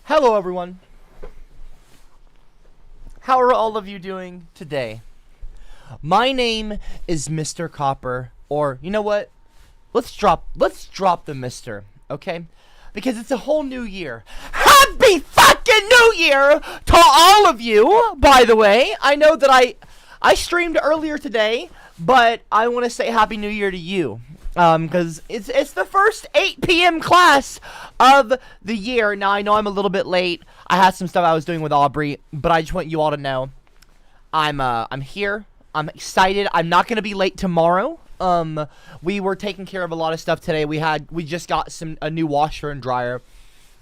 Hello everyone. How are all of you doing today? My name is Mr. Copper, or you know what? Let's drop the Mr., okay? Because it's a whole new year. Happy fucking New Year to all of you, by the way. I know that I streamed earlier today, but I want to say Happy New Year to you. Because it's the first 8 p.m. class of the year. Now, I know I'm a little bit late. I had some stuff I was doing with Aubrey, but I just want you all to know I'm here. I'm excited. I'm not going to be late tomorrow. We were taking care of a lot of stuff today. We just got a new washer and dryer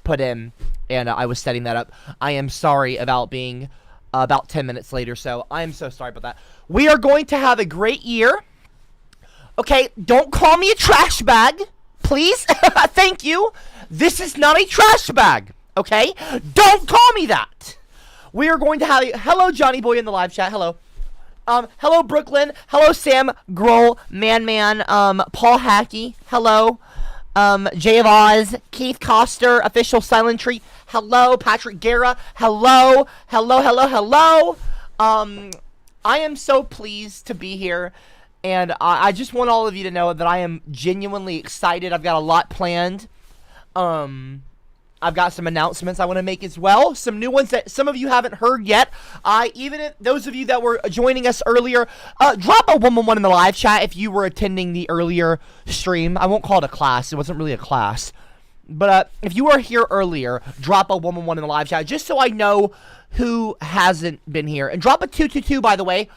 put in, and I was setting that up. I am sorry about being about 10 minutes later, so I am so sorry about that. We are going to have a great year. Okay, don't call me a trash bag, please. Thank you. This is not a trash bag, okay? Don't call me that. We are going to have hello, Johnny Boy in the live chat. Hello. Hello, Brooklyn. Hello, Sam Grohl, Man, Paul Hackey. Hello. Jay of Oz, Keith Coster, Official Silent Tree. Hello, Patrick Guerra. Hello. I am so pleased to be here. And I just want all of you to know that I am genuinely excited. I've got a lot planned. I've got some announcements I want to make as well. Some new ones that some of you haven't heard yet. Even if those of you that were joining us earlier, drop a 111 in the live chat if you were attending the earlier stream. I won't call it a class. It wasn't really a class. But if you were here earlier, drop a 111 in the live chat just so I know who hasn't been here. And drop a 222, by the way,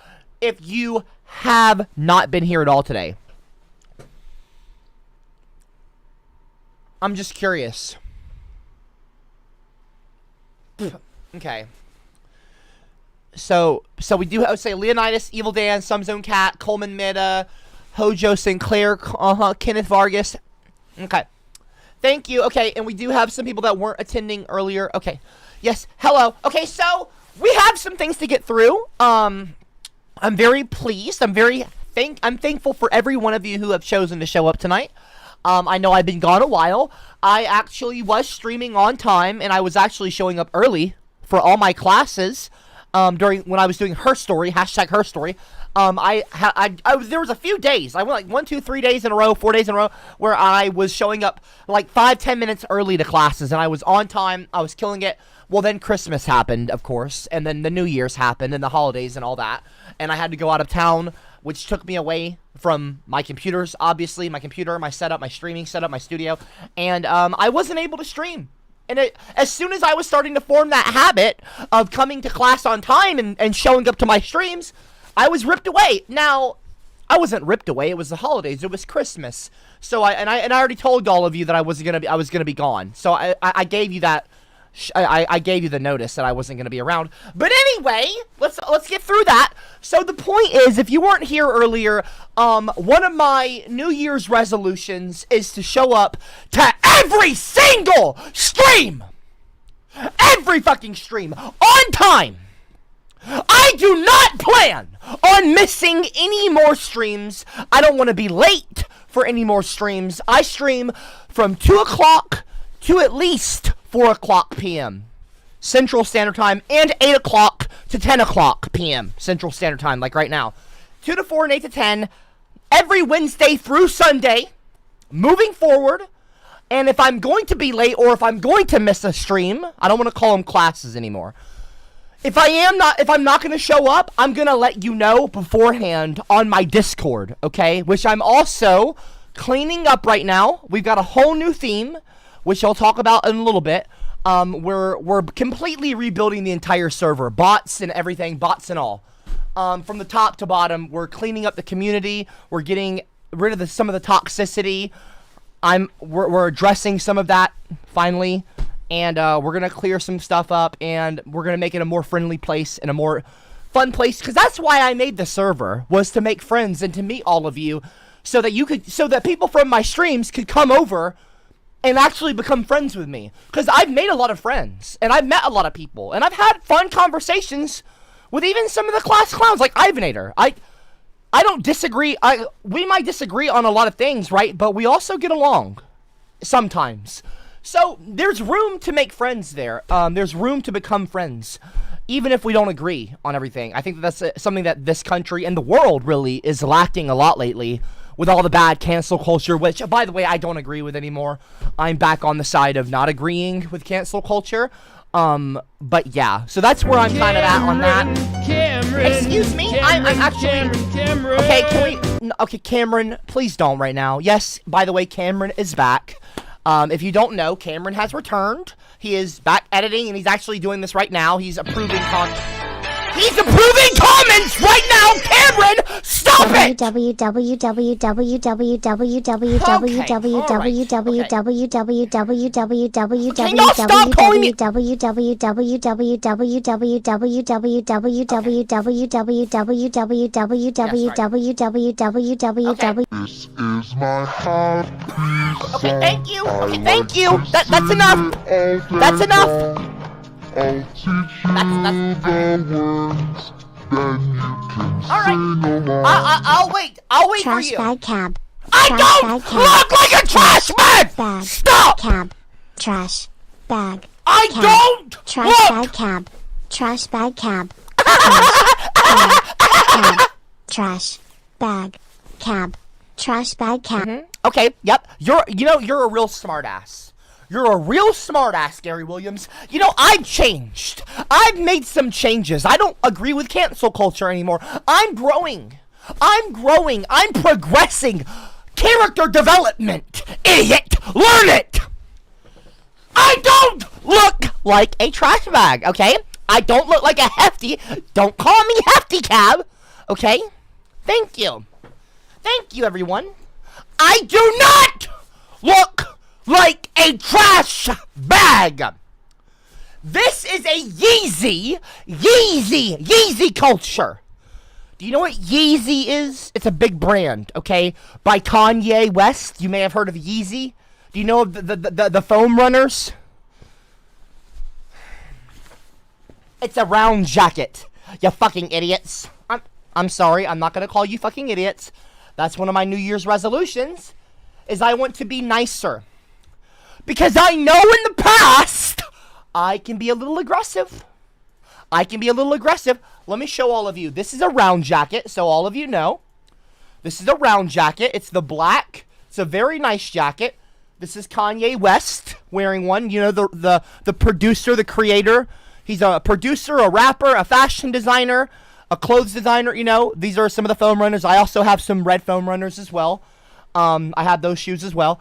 if you have not been here at all today. I'm just curious. Okay. So we do have, say, Leonidas, Evil Dan, Sumzone Cat, Coleman Mida, Hojo Sinclair, Kenneth Vargas. Okay. Thank you. Okay, and we do have some people that weren't attending earlier. Okay. Yes. Hello. Okay, so we have some things to get through. I'm very pleased. I'm thankful for every one of you who have chosen to show up tonight. I know I've been gone a while. I actually was streaming on time, and I was actually showing up early for all my classes when I was doing her story, hashtag her story. There was a few days. I went like 1, 2, 3 days in a row, 4 days in a row, where I was showing up like 5-10 minutes early to classes, and I was on time. I was killing it. Well, then Christmas happened, of course, and then the New Year's happened, and the holidays and all that, and I had to go out of town, which took me away from my computers, obviously, my computer, my setup, my streaming setup, my studio, and I wasn't able to stream. And as soon as I was starting to form that habit of coming to class on time and showing up to my streams, I was ripped away. Now, I wasn't ripped away. It was the holidays. It was Christmas. So I already told all of you that I was gonna be gone. So I gave you that. I gave you the notice that I wasn't going to be around. But anyway, let's get through that. So the point is, if you weren't here earlier, one of my New Year's resolutions is to show up to every single stream. Every fucking stream. On time. I do not plan on missing any more streams. I don't want to be late for any more streams. I stream from 2 o'clock to at least 4 o'clock p.m. Central Standard Time, and 8 o'clock to 10 o'clock p.m. Central Standard Time, like right now. 2 to 4 and 8 to 10, every Wednesday through Sunday, moving forward. And if I'm going to be late, or if I'm going to miss a stream, I don't want to call them classes anymore. If I'm not going to show up, I'm going to let you know beforehand on my Discord, okay? Which I'm also cleaning up right now. We've got a whole new theme, which I'll talk about in a little bit. We're completely rebuilding the entire server, bots and everything, bots and all. From the top to bottom, we're cleaning up the community. We're getting rid of some of the toxicity. We're addressing some of that finally, and we're gonna clear some stuff up, and we're gonna make it a more friendly place and a more fun place. Because that's why I made the server, was to make friends and to meet all of you, so that people from my streams could come over and actually become friends with me. Because I've made a lot of friends, and I've met a lot of people, and I've had fun conversations with even some of the class clowns, like Ivanator. I don't disagree. We might disagree on a lot of things, right? But we also get along sometimes. So there's room to make friends there. There's room to become friends, even if we don't agree on everything. I think that's something that this country and the world really is lacking a lot lately, with all the bad cancel culture, which, by the way, I don't agree with anymore. I'm back on the side of not agreeing with cancel culture. But yeah, so that's where I'm kind of at on that. Excuse me, I'm actually. Okay, can we? Okay, Cameron, please don't right now. Yes, by the way, Cameron is back. If you don't know, Cameron has returned. He is back editing, and he's actually doing this right now. He's approving He's approving comments right now, Cameron! Stop it! Can y'all stop calling me? This is my happy Okay, thank you. Okay, thank you. That's enough. That's enough. I'll teach you the words, then you can sing along. I'll wait. I'll wait for you. Trash bag cab. I don't look like a trash bag. Stop. Cab. Trash bag. I cab. don't Trash look. bag cab. Trash bag cab. Cab. Trash bag cab. Trash bag cab. Okay. Yep. You're a real smartass. You're a real smartass, Gary Williams. You know, I've changed. I've made some changes. I don't agree with cancel culture anymore. I'm growing. I'm progressing. Character development. Idiot. Learn it. I don't look like a trash bag, okay? I don't look like a hefty. Don't call me hefty cab, okay? Thank you. Thank you, everyone. I do not look like a trash bag. This is a Yeezy culture. Do you know what Yeezy is? It's a big brand, okay? By Kanye West. You may have heard of Yeezy. Do you know of the foam runners? It's a round jacket. You fucking idiots. I'm sorry. I'm not gonna call you fucking idiots. That's one of my New Year's resolutions. Is I want to be nicer. Because I know in the past, I can be a little aggressive. Let me show all of you. This is a round jacket, so all of you know. This is a round jacket. It's the black. It's a very nice jacket. This is Kanye West wearing one. You know, the producer, the creator. He's a producer, a rapper, a fashion designer, a clothes designer. You know, these are some of the foam runners. I also have some red foam runners as well. I have those shoes as well.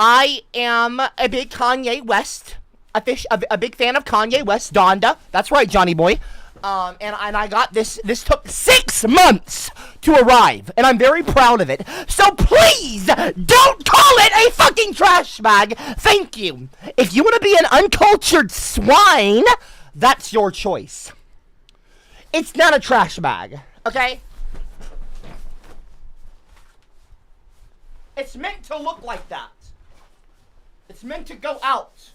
I am a big Kanye West, a big fan of Kanye West, Donda. That's right, Johnny boy. And I got this. This took 6 months to arrive, and I'm very proud of it. So please don't call it a fucking trash bag. Thank you. If you want to be an uncultured swine, that's your choice. It's not a trash bag, okay? It's meant to look like that. It's meant to go out.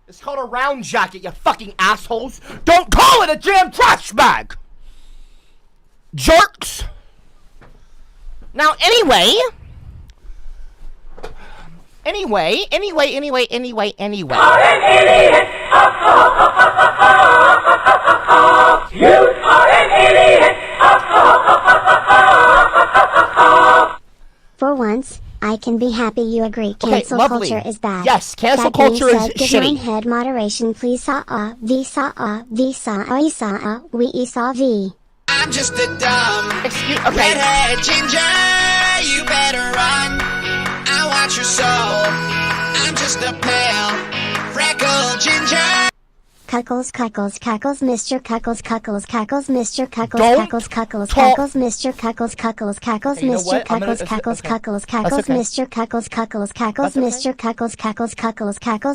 It's called a round jacket, you fucking assholes. Don't call it a damn trash bag. Jerks. Now, anyway. Are an idiot. You are an idiot. For once, I can be happy you agree. Cancel lovely. culture is bad. Yes, cancel That being culture is said, give shitty. mine head moderation, please. V. I'm just a dumb Okay. redhead ginger. You better run. I watch your soul. I'm just a pale freckled ginger. Cuckles, Mr. Cuckles, Mr. Cuckles, Don't Cuckles, Mr. Cuckles, You know Mr. what? I'm gonna- Cuckles, okay. Cuckles, That's okay. Mr. Cuckles, That's okay. Mr. Cuckles,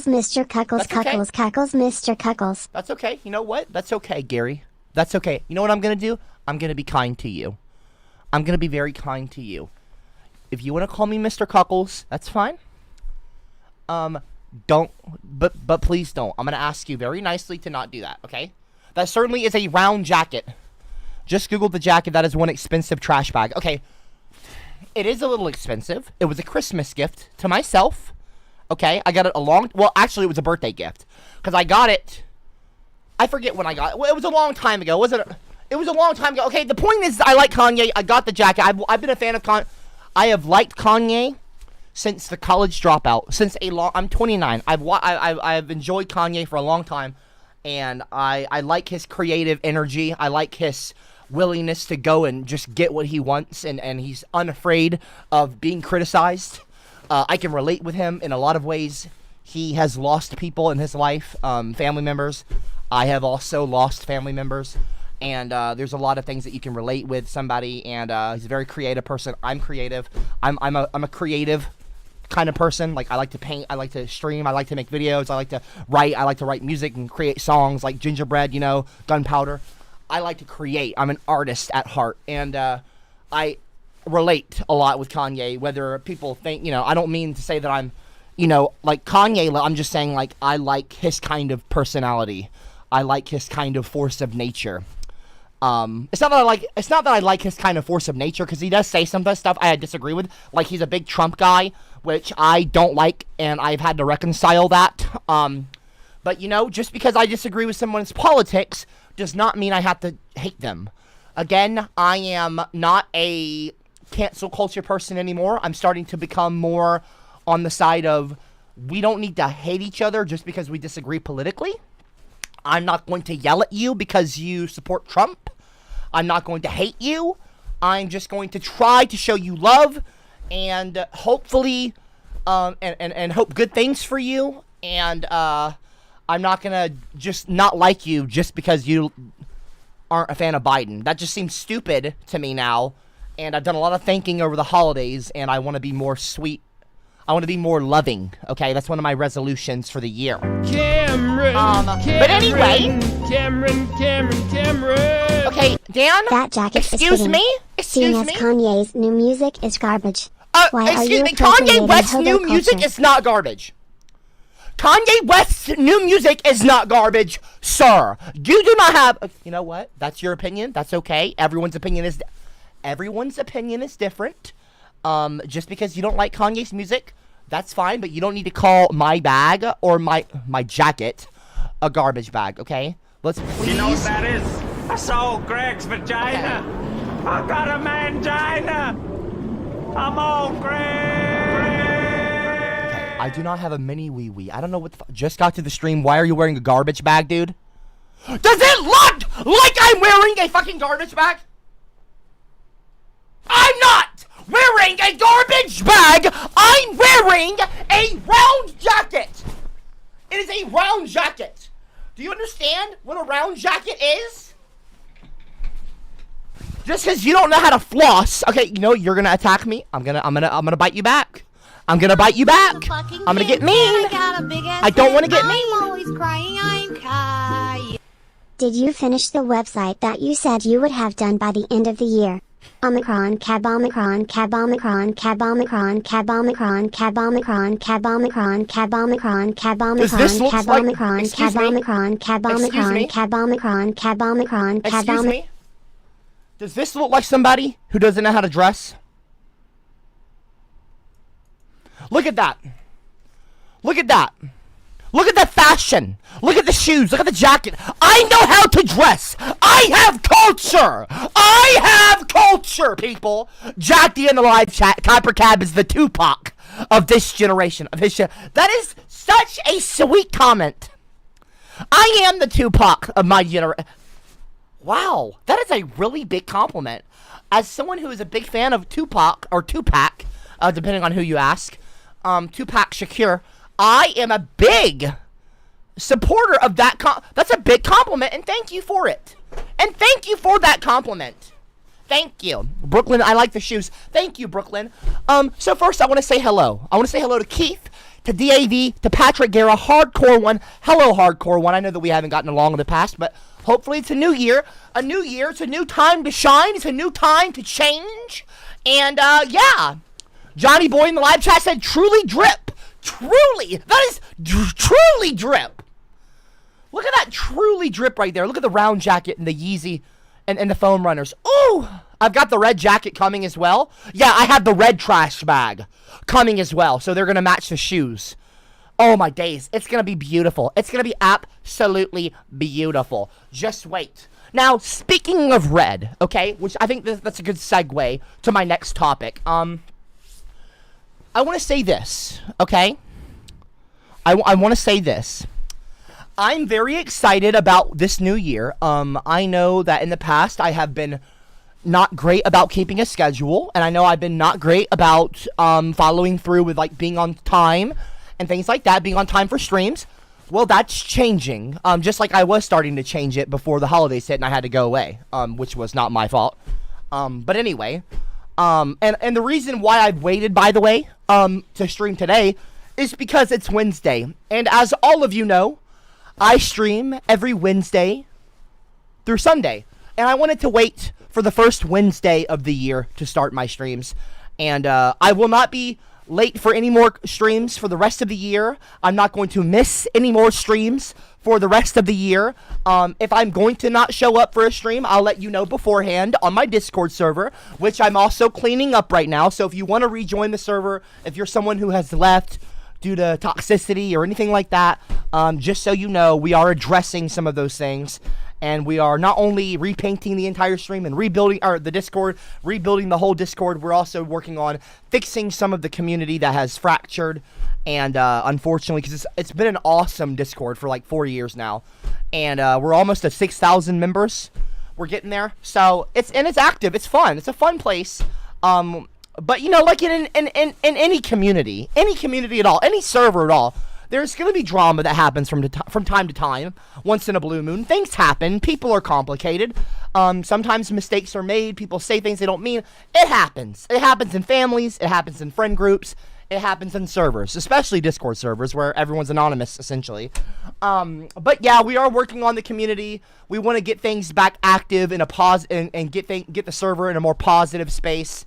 Mr. Cuckles, That's okay. Mr. Cuckles. That's okay. You know what? That's okay, Gary. That's okay. You know what I'm going to do? I'm going to be kind to you. I'm going to be very kind to you. If you want to call me Mr. Cuckles, that's fine. Don't, but please don't. I'm going to ask you very nicely to not do that, okay? That certainly is a round jacket. Just Google the jacket. That is one expensive trash bag. Okay. It is a little expensive. It was a Christmas gift to myself. Okay, I got it well, actually, it was a birthday gift. Because I got it, I forget when I got it. Well, it was a long time ago. It was a long time ago. Okay, the point is, I like Kanye. I got the jacket. I've been a fan of Kanye. I have liked Kanye since the college dropout. I'm 29. I've enjoyed Kanye for a long time. And I like his creative energy. I like his willingness to go and just get what he wants. And he's unafraid of being criticized. I can relate with him in a lot of ways. He has lost people in his life, family members. I have also lost family members. And there's a lot of things that you can relate with somebody. And he's a very creative person. I'm creative. I'm a creative kind of person. Like, I like to paint, I like to stream, I like to make videos, I like to write music and create songs like Gingerbread, Gunpowder. I like to create. I'm an artist at heart, and I relate a lot with Kanye, whether people think, I don't mean to say that I'm, like Kanye, I'm just saying, like, I like his kind of personality. I like his kind of force of nature. It's not that I like his kind of force of nature, because he does say some stuff I disagree with. Like, he's a big Trump guy, which I don't like, and I've had to reconcile that. But just because I disagree with someone's politics does not mean I have to hate them. Again, I am not a cancel culture person anymore. I'm starting to become more on the side of, we don't need to hate each other just because we disagree politically. I'm not going to yell at you because you support Trump. I'm not going to hate you. I'm just going to try to show you love and hopefully and hope good things for you. And I'm not going to just not like you just because you aren't a fan of Biden. That just seems stupid to me now. And I've done a lot of thinking over the holidays, and I want to be more sweet. I want to be more loving, okay? That's one of my resolutions for the year. Cameron, but anyway. Cameron. Okay, Dan? That jacket is Excuse fitting, me? seeing Excuse as me? Kanye's new music is garbage. Why are Excuse you me, Kanye appropriating West's hobo new music culture? is not garbage. Kanye West's new music is not garbage, sir. You do not have... You know what? That's your opinion. That's okay. Everyone's opinion is different. Just because you don't like Kanye's music, that's fine, but you don't need to call my bag or my jacket a garbage bag, okay? Let's please... You know what that is? That's old Greg's vagina. Okay. I got a mangina. I'm old Greg. Okay, I do not have a mini wee-wee. I don't know what the just got to the stream. Why are you wearing a garbage bag, dude? Does it look like I'm wearing a fucking garbage bag? I'm not wearing a garbage bag. I'm wearing a round jacket. It is a round jacket. Do you understand what a round jacket is? Just because you don't know how to floss, okay? You're gonna attack me. I'm gonna bite you back. I'm gonna bite you back. I'm gonna get mean. I don't want to get mean. I'm always crying. I'm Kai. Did you finish the website that you said you would have done by the end of the year? Omicron, cab, Omicron, cab, Omicron, cab, Omicron, cab, Omicron, cab, Omicron, cab, Omicron, cab, Omicron, cab, Omicron, cab, Omicron, cab, Omicron, cab, Omicron, cab, Omicron, cab, Omicron, cab, Excuse me? Does this look like somebody who doesn't know how to dress? Look at that. Look at that. Look at the fashion. Look at the shoes. Look at the jacket. I know how to dress. I have culture. I have culture, people. Jack D in the live chat. CopperCab is the Tupac of this generation. That is such a sweet comment. I am the Tupac of my generation. Wow, that is a really big compliment. As someone who is a big fan of Tupac, depending on who you ask, Tupac Shakur, I am a big supporter of that. That's a big compliment, and thank you for it. And thank you for that compliment. Thank you. Brooklyn, I like the shoes. Thank you, Brooklyn. So first I want to say hello. I want to say hello to Keith, to DAV, to Patrick Guerra, Hardcore One. Hello, Hardcore One. I know that we haven't gotten along in the past, but hopefully it's a new year. A new year. It's a new time to shine. It's a new time to change. And, yeah. Johnny Boy in the live chat said, truly drip. Truly. That is truly drip. Look at that truly drip right there. Look at the round jacket and the Yeezy and the foam runners. Ooh, I've got the red jacket coming as well. Yeah, I have the red trash bag coming as well. So they're going to match the shoes. Oh, my days. It's going to be beautiful. It's going to be absolutely beautiful. Just wait. Now, speaking of red, okay, which I think that's a good segue to my next topic. I want to say this, okay? I want to say this. I'm very excited about this new year. I know that in the past I have been not great about keeping a schedule, and I know I've been not great about following through with like being on time and things like that, being on time for streams. Well, that's changing. Just like I was starting to change it before the holidays hit and I had to go away, which was not my fault. But anyway, and the reason why I've waited, by the way, to stream today is because it's Wednesday. And as all of you know, I stream every Wednesday through Sunday. And I wanted to wait for the first Wednesday of the year to start my streams. And I will not be late for any more streams for the rest of the year. I'm not going to miss any more streams for the rest of the year. If I'm going to not show up for a stream, I'll let you know beforehand on my Discord server, which I'm also cleaning up right now. So if you want to rejoin the server, if you're someone who has left due to toxicity or anything like that, just so you know, we are addressing some of those things. And we are not only repainting the entire stream and rebuilding the Discord, rebuilding the whole Discord, we're also working on fixing some of the community that has fractured. And unfortunately, because it's been an awesome Discord for like 4 years now. And we're almost at 6,000 members. We're getting there. So it's active. It's fun. It's a fun place. But you know, like in any community at all, any server at all, there's going to be drama that happens from time to time. Once in a blue moon, things happen. People are complicated. Sometimes mistakes are made. People say things they don't mean. It happens. It happens in families. It happens in friend groups. It happens in servers, especially Discord servers where everyone's anonymous, essentially. But yeah, we are working on the community. We want to get things back active in a and get the server in a more positive space.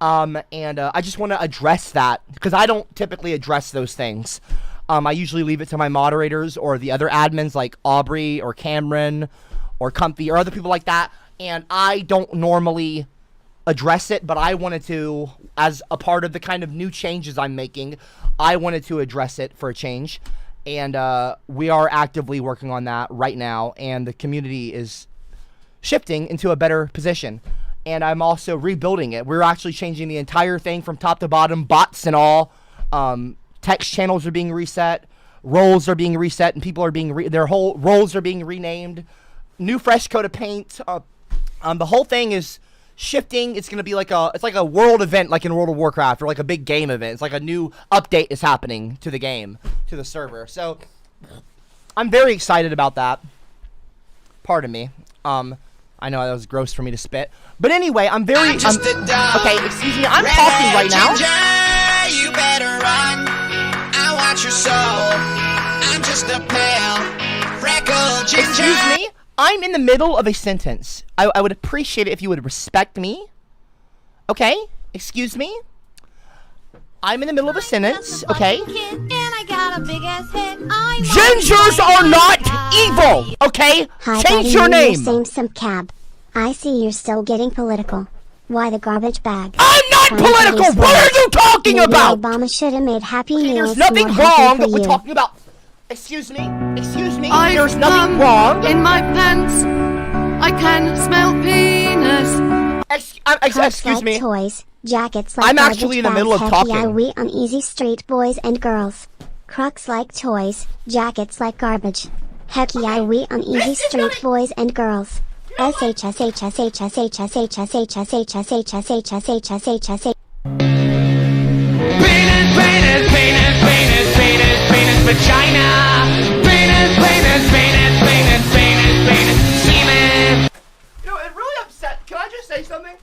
I just want to address that because I don't typically address those things. I usually leave it to my moderators or the other admins like Aubrey or Cameron or Comfy or other people like that. And I don't normally address it, but I wanted to, as a part of the kind of new changes I'm making, I wanted to address it for a change. And we are actively working on that right now. And the community is shifting into a better position. And I'm also rebuilding it. We're actually changing the entire thing from top to bottom, bots and all. Text channels are being reset, roles are being reset, and people are being their whole roles are being renamed. New fresh coat of paint. The whole thing is shifting. It's gonna be like a world event, like in World of Warcraft, or like a big game event. It's like a new update is happening to the game, to the server. So I'm very excited about that. Pardon me. I know that was gross for me to spit, but anyway, I'm very. Okay, excuse me. I'm talking right now. You better run. I watch your soul. I'm just a pale, freckled ginger. Excuse me. I'm in the middle of a sentence. I would appreciate it if you would respect me. Okay? Excuse me. I'm in the middle of a sentence. Okay? Gingers are not evil. Okay? Hi, Change buddy, your you're name. Same some cab. I see you're still getting political. Why the garbage bag? I'm not political. What are you talking Maybe about? Obama should have made Happy Okay, Meals there's nothing more wrong happy for with you. talking about. Excuse me. Excuse me. I've There's nothing come wrong. in my pants. I can smell penis. Cups Excuse like me. toys, jackets like I'm garbage actually in the bags, middle of heck talking. Yeah, we on easy street boys and girls. Crux like toys, jackets like garbage. Heck yeah, we on easy street boys and girls. SHSHSHSHSHSHSHSHSHSHSHSHSHSHSH. Penis, vagina. Penis, semen. You know, it really upset. Can I just say something?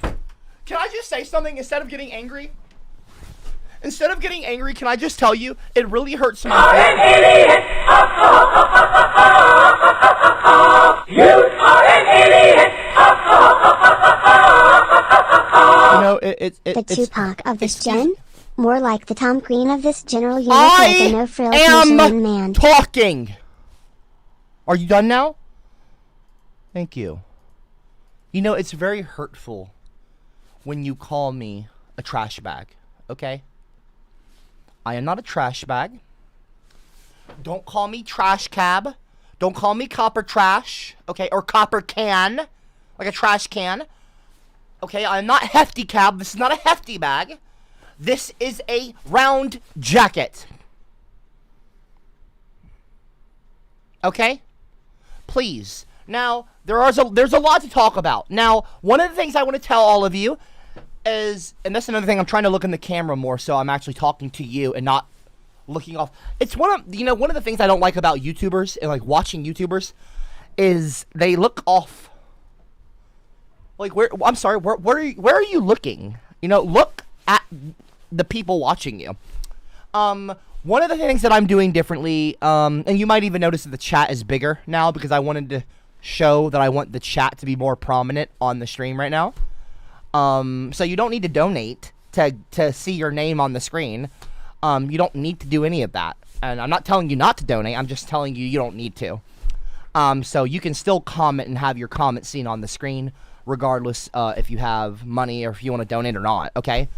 Can I just say something instead of getting angry? Instead of getting angry, can I just tell you, it really hurts my feelings. You are an idiot. You know, it's The Tupac of this gen? More like the Tom Green of this general unit I like a no-frills am Michelin man. talking. Are you done now? Thank you. You know, it's very hurtful when you call me a trash bag, okay? I am not a trash bag. Don't call me trash cab. Don't call me copper trash, okay? Or copper can, like a trash can. Okay, I'm not hefty cab. This is not a hefty bag. This is a round jacket. Okay? Please. Now, there's a lot to talk about. Now, one of the things I want to tell all of you is, and that's another thing, I'm trying to look in the camera more so I'm actually talking to you and not looking off. It's one of the things I don't like about YouTubers and like watching YouTubers is they look off. Like where are you looking? Look at the people watching you. One of the things that I'm doing differently, and you might even notice that the chat is bigger now because I wanted to show that I want the chat to be more prominent on the stream right now. So you don't need to donate to see your name on the screen. You don't need to do any of that. And I'm not telling you not to donate. I'm just telling you don't need to. So you can still comment and have your comment seen on the screen regardless if you have money or if you want to donate or not, okay?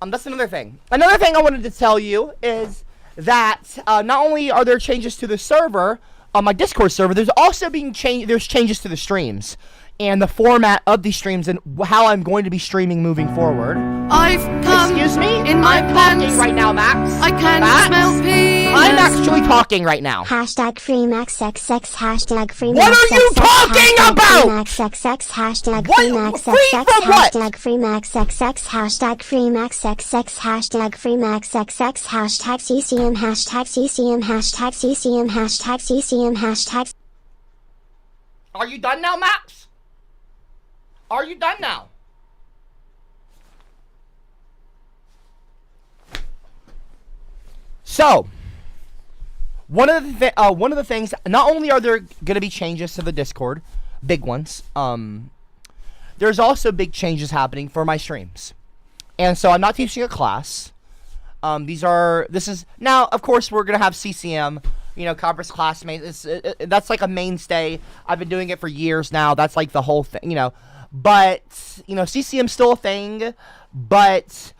That's another thing. Another thing I wanted to tell you is that not only are there changes to the server, on my Discord server, there's also there's changes to the streams and the format of these streams and how I'm going to be streaming moving forward. I've come Excuse me? in my I'm pants. talking right now, Max. I can Max? smell penis. I'm actually talking right now. Hashtag free Max XX. Hashtag free What Max are you XX, talking hashtag about? Free Max XX. Hashtag What? free Max Free XX. from what? Hashtag free Max XX. Hashtag free Max XX. Hashtag free Max XX. Hashtag CCM. Hashtag CCM. Hashtag CCM. Hashtag CCM. Hashtag. Are you done now, Max? Are you done now? So, one of the things, not only are there going to be changes to the Discord, big ones, there's also big changes happening for my streams. And so I'm not teaching a class. This is, now, of course, we're going to have CCM, Copper's classmates. That's like a mainstay. I've been doing it for years now. That's like the whole thing, But, CCM's still a thing, but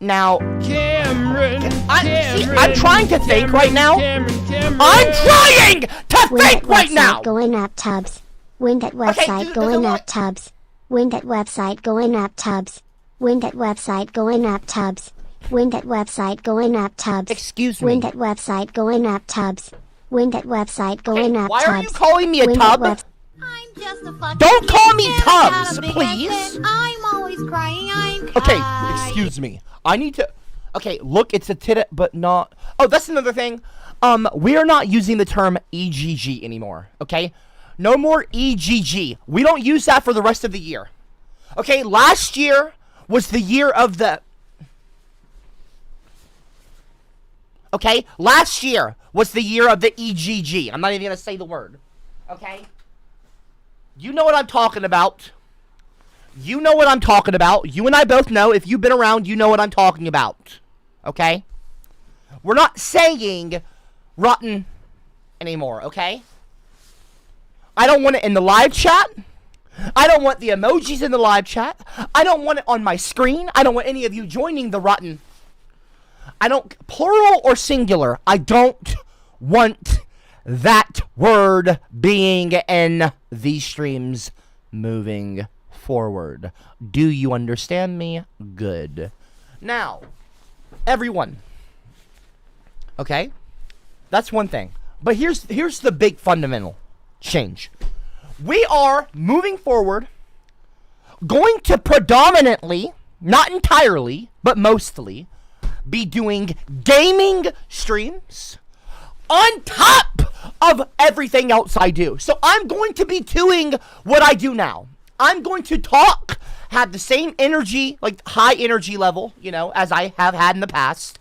now... Cameron, I'm trying to think right now. Cameron. I'm trying to Wind think that right website now! going up tubs. Wind that website there's a going lot- up tubs. Wind that website going up tubs. Wind that website going up tubs. Wind that website going up tubs. Excuse me. Wind that website going up tubs. Wind that website going up Why tubs. are you calling me a Wind that tub? web- I'm just a fucking Don't call me kid, Tubbs, got a big please. accent. I'm always crying, I'm Okay, crying. excuse me. I need to... Okay, look, it's a tit, but not... Oh, that's another thing. We are not using the term EGG anymore, okay? No more EGG. We don't use that for the rest of the year. Okay, last year was the year of the... Okay, last year was the year of the EGG. I'm not even going to say the word. Okay? You know what I'm talking about. You know what I'm talking about. You and I both know. If you've been around, you know what I'm talking about. Okay? We're not saying rotten anymore, okay? I don't want it in the live chat. I don't want the emojis in the live chat. I don't want it on my screen. I don't want any of you joining the rotten. I don't, plural or singular, I don't want that word being in these streams moving forward. Do you understand me? Good. Now, everyone. Okay? That's one thing. But here's the big fundamental change. We are moving forward going to predominantly, not entirely, but mostly, be doing gaming streams on top of everything else I do. So I'm going to be doing what I do now. I'm going to talk, have the same energy, like high energy level, as I have had in the past.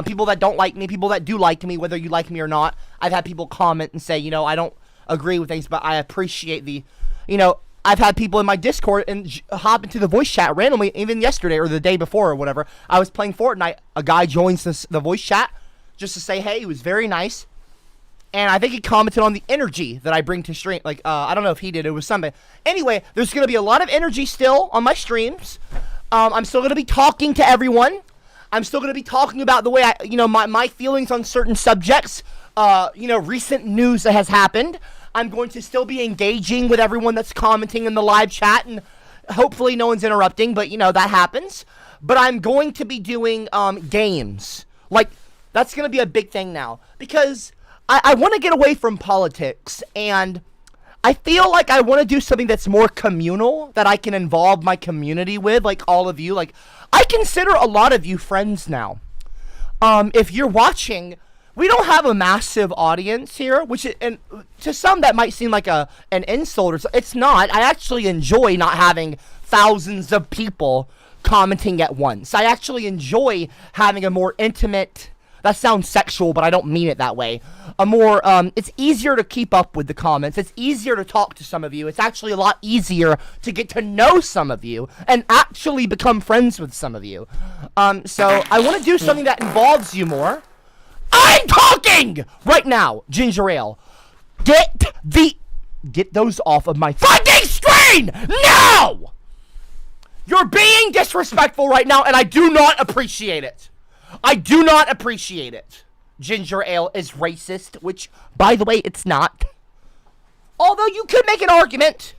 People that don't like me, people that do like me, whether you like me or not. I've had people comment and say, I don't agree with things, but I appreciate the, I've had people in my Discord and hop into the voice chat randomly, even yesterday or the day before or whatever. I was playing Fortnite. A guy joins the voice chat just to say hey. He was very nice. And I think he commented on the energy that I bring to stream. Like, I don't know if he did. It was somebody. Anyway, there's going to be a lot of energy still on my streams. I'm still going to be talking to everyone. I'm still going to be talking about the way I, my feelings on certain subjects. Recent news that has happened. I'm going to still be engaging with everyone that's commenting in the live chat. And hopefully no one's interrupting. But, that happens. But I'm going to be doing games. Like, that's going to be a big thing now. Because I want to get away from politics, and I feel like I want to do something that's more communal, that I can involve my community with, like all of you. Like, I consider a lot of you friends now. If you're watching, we don't have a massive audience here, and to some that might seem like an insult, or it's not. I actually enjoy not having thousands of people commenting at once. I actually enjoy having a more intimate. That sounds sexual, but I don't mean it that way. It's easier to keep up with the comments. It's easier to talk to some of you. It's actually a lot easier to get to know some of you and actually become friends with some of you. So I want to do something that involves you more. I'm talking right now, Ginger Ale. Get those off of my fucking screen now! You're being disrespectful right now, and I do not appreciate it. I do not appreciate it. Ginger Ale is racist, which, by the way, it's not. Although you could make an argument.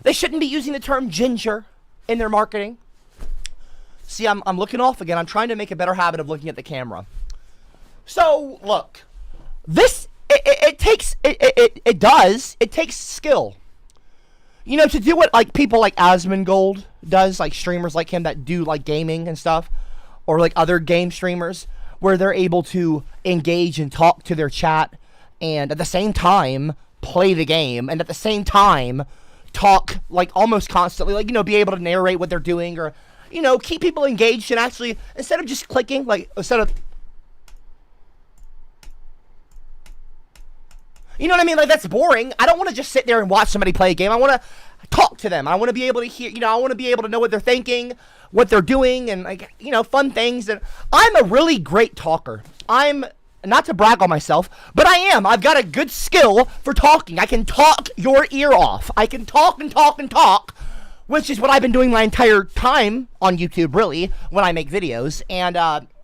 They shouldn't be using the term ginger in their marketing. See, I'm looking off again. I'm trying to make a better habit of looking at the camera. So, look. It takes skill. To do what, like, people like Asmongold does, like streamers like him that do, like, gaming and stuff. Or like other game streamers, where they're able to engage and talk to their chat, and at the same time play the game, and at the same time talk like almost constantly, like be able to narrate what they're doing, or keep people engaged, and actually instead of just clicking, like instead of what I mean, like that's boring. I don't want to just sit there and watch somebody play a game. I want to talk to them. I want to be able to hear, I want to be able to know what they're thinking, what they're doing, and like, fun things. And I'm a really great talker. I'm, not to brag on myself, but I am. I've got a good skill for talking. I can talk your ear off. I can talk and talk and talk, which is what I've been doing my entire time on YouTube, really, when I make videos. And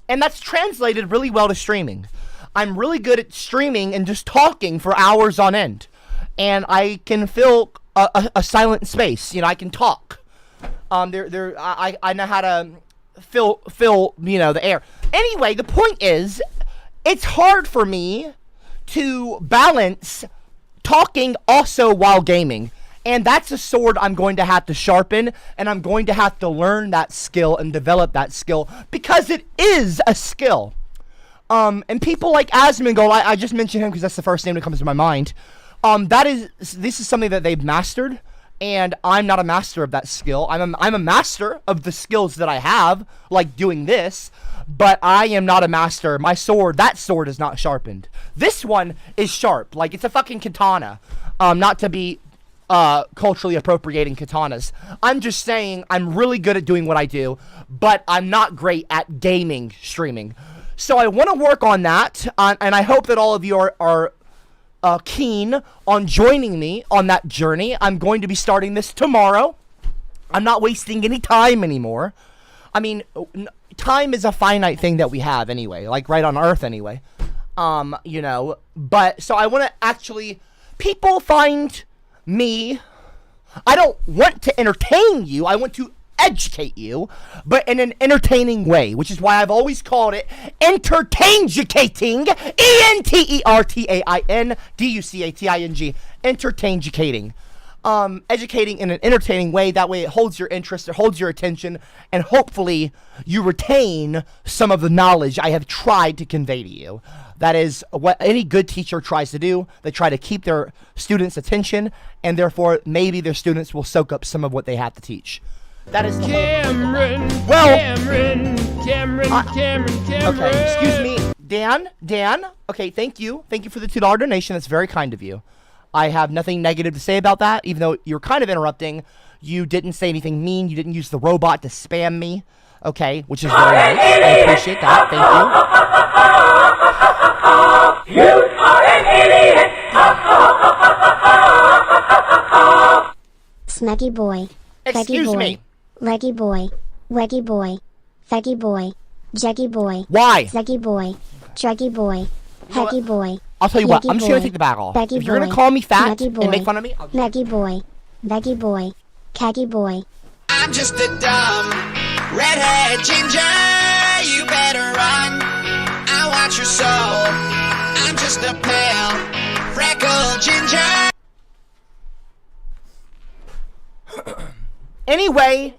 that's translated really well to streaming. I'm really good at streaming and just talking for hours on end. And I can fill a silent space. I can talk. I know how to fill the air. Anyway, the point is, it's hard for me to balance talking also while gaming. And that's a sword I'm going to have to sharpen, and I'm going to have to learn that skill and develop that skill, because it is a skill. And people like Asmongold, I just mentioned him because that's the first name that comes to my mind. This is something that they've mastered, and I'm not a master of that skill. I'm a master of the skills that I have, like doing this, but I am not a master. That sword is not sharpened. This one is sharp, like it's a fucking katana. Not to be culturally appropriating katanas. I'm just saying I'm really good at doing what I do, but I'm not great at gaming streaming. So I want to work on that, and I hope that all of you are keen on joining me on that journey. I'm going to be starting this tomorrow. I'm not wasting any time anymore. I mean, time is a finite thing that we have anyway, like right on Earth anyway. But so I want to actually, people find me, I don't want to entertain you, I want to educate you, but in an entertaining way, which is why I've always called it entertainjucating, ENTERTAINDUCATING, entertainjucating. Educating in an entertaining way, that way it holds your interest, it holds your attention, and hopefully you retain some of the knowledge I have tried to convey to you. That is what any good teacher tries to do. They try to keep their students' attention, and therefore maybe their students will soak up some of what they have to teach. That is the Cameron. Okay, excuse me. Dan, okay, thank you for the $2 donation. That's very kind of you. I have nothing negative to say about that, even though you're kind of interrupting. You didn't say anything mean. You didn't use the robot to spam me, okay, which is very nice. I appreciate that. Thank you. You are an idiot! Leggy boy. Excuse boy. me. Leggy boy. Weggy boy. Feggy boy. Jeggy boy. Why? Zeggy boy. Druggy boy. know what? Heggy boy. I'll tell you what. Yeggy I'm just gonna boy. take the bag off. Beggy If you're gonna boy. call me fat Meggy and make boy. fun of me, I'll just... Meggy boy. Beggy boy. Caggy boy. I'm just a dumb redhead ginger. You better run. I want your soul. I'm just a pale freckled ginger. Anyway.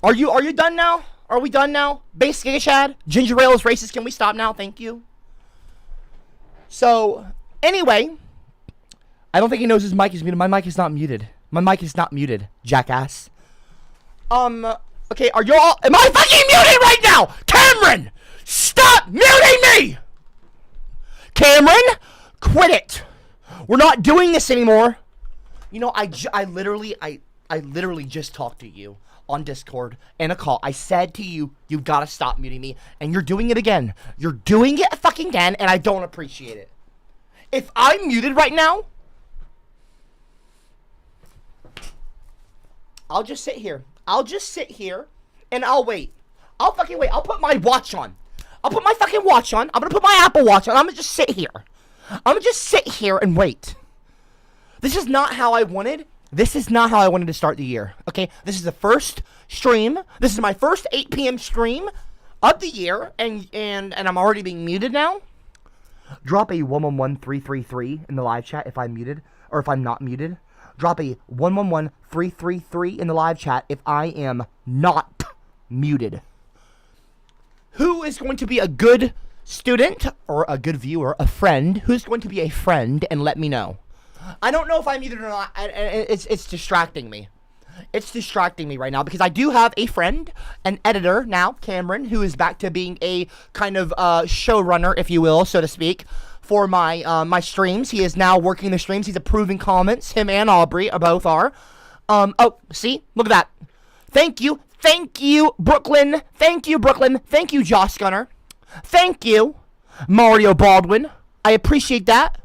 Are you done now? Are we done now? Base Giga Chad? Ginger Ale is racist. Can we stop now? Thank you. So, anyway. I don't think he knows his mic is muted. My mic is not muted. My mic is not muted, jackass. Okay, are y'all... Am I fucking muted right now? Cameron! Stop muting me! Cameron, quit it. We're not doing this anymore. You know, I literally just talked to you on Discord in a call. I said to you, you gotta stop muting me, and you're doing it again. You're doing it fucking again, and I don't appreciate it. If I'm muted right now, I'll just sit here. And I'll wait. I'll fucking wait. I'll put my watch on. I'm gonna put my Apple Watch on. I'm gonna just sit here. And wait. This is not how I wanted to start the year. Okay? This is the first stream. This is my first 8 p.m. stream of the year. And I'm already being muted now. Drop a 111333 in the live chat if I'm muted. Or if I'm not muted. Drop a 111333 in the live chat if I am not muted. Who is going to be a good student or a good viewer, a friend? Who's going to be a friend and let me know? I don't know if I'm muted or not. It's distracting me. It's distracting me right now because I do have a friend, an editor now, Cameron, who is back to being a kind of showrunner, if you will, so to speak, for my my streams. He is now working the streams. He's approving comments. Him and Aubrey both are. Oh, see? Look at that. Thank you, Brooklyn. Thank you, Josh Gunner. Thank you, Mario Baldwin. I appreciate that.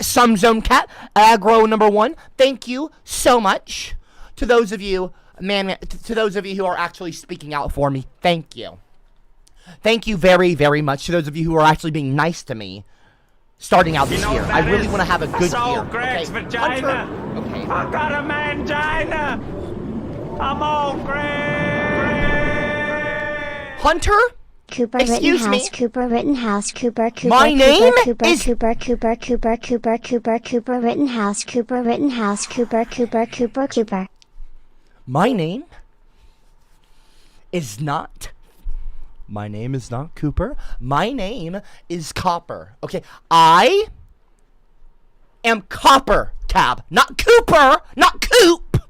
Some Zone Cat, Aggro #1. Thank you so much to those of you, to those of you who are actually speaking out for me. Thank you. Thank you very, very much to those of you who are actually being nice to me starting out this year. I really want to have a good year. Greg's Okay, vagina. Hunter. Okay. I got a mangina. I'm on Greg. Hunter? Cooper Excuse me? Rittenhouse, Cooper Rittenhouse, Cooper My name Cooper is- Cooper Rittenhouse, Cooper Rittenhouse, Cooper. My name is not Cooper. My name is Copper. Okay, I am CopperCab, not Cooper, not Coop.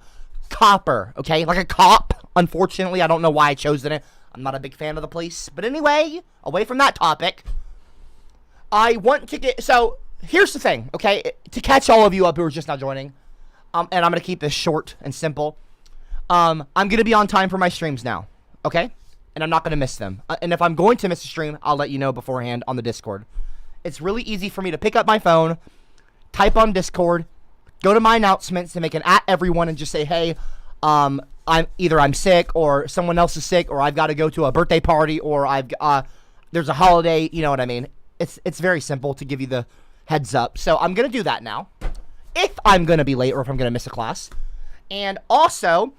Copper, okay, like a cop. Unfortunately, I don't know why I chose it. I'm not a big fan of the police. But anyway, away from that topic, I want to get... So, here's the thing, okay? To catch all of you up who are just now joining, and I'm going to keep this short and simple, I'm going to be on time for my streams now, okay? And I'm not going to miss them. And if I'm going to miss a stream, I'll let you know beforehand on the Discord. It's really easy for me to pick up my phone, type on Discord, go to my announcements and make an @everyone and just say, hey, I'm sick, or someone else is sick, or I've got to go to a birthday party, or there's a holiday. You know what I mean? It's very simple to give you the heads up. So I'm gonna do that now, if I'm gonna be late or if I'm gonna miss a class, and also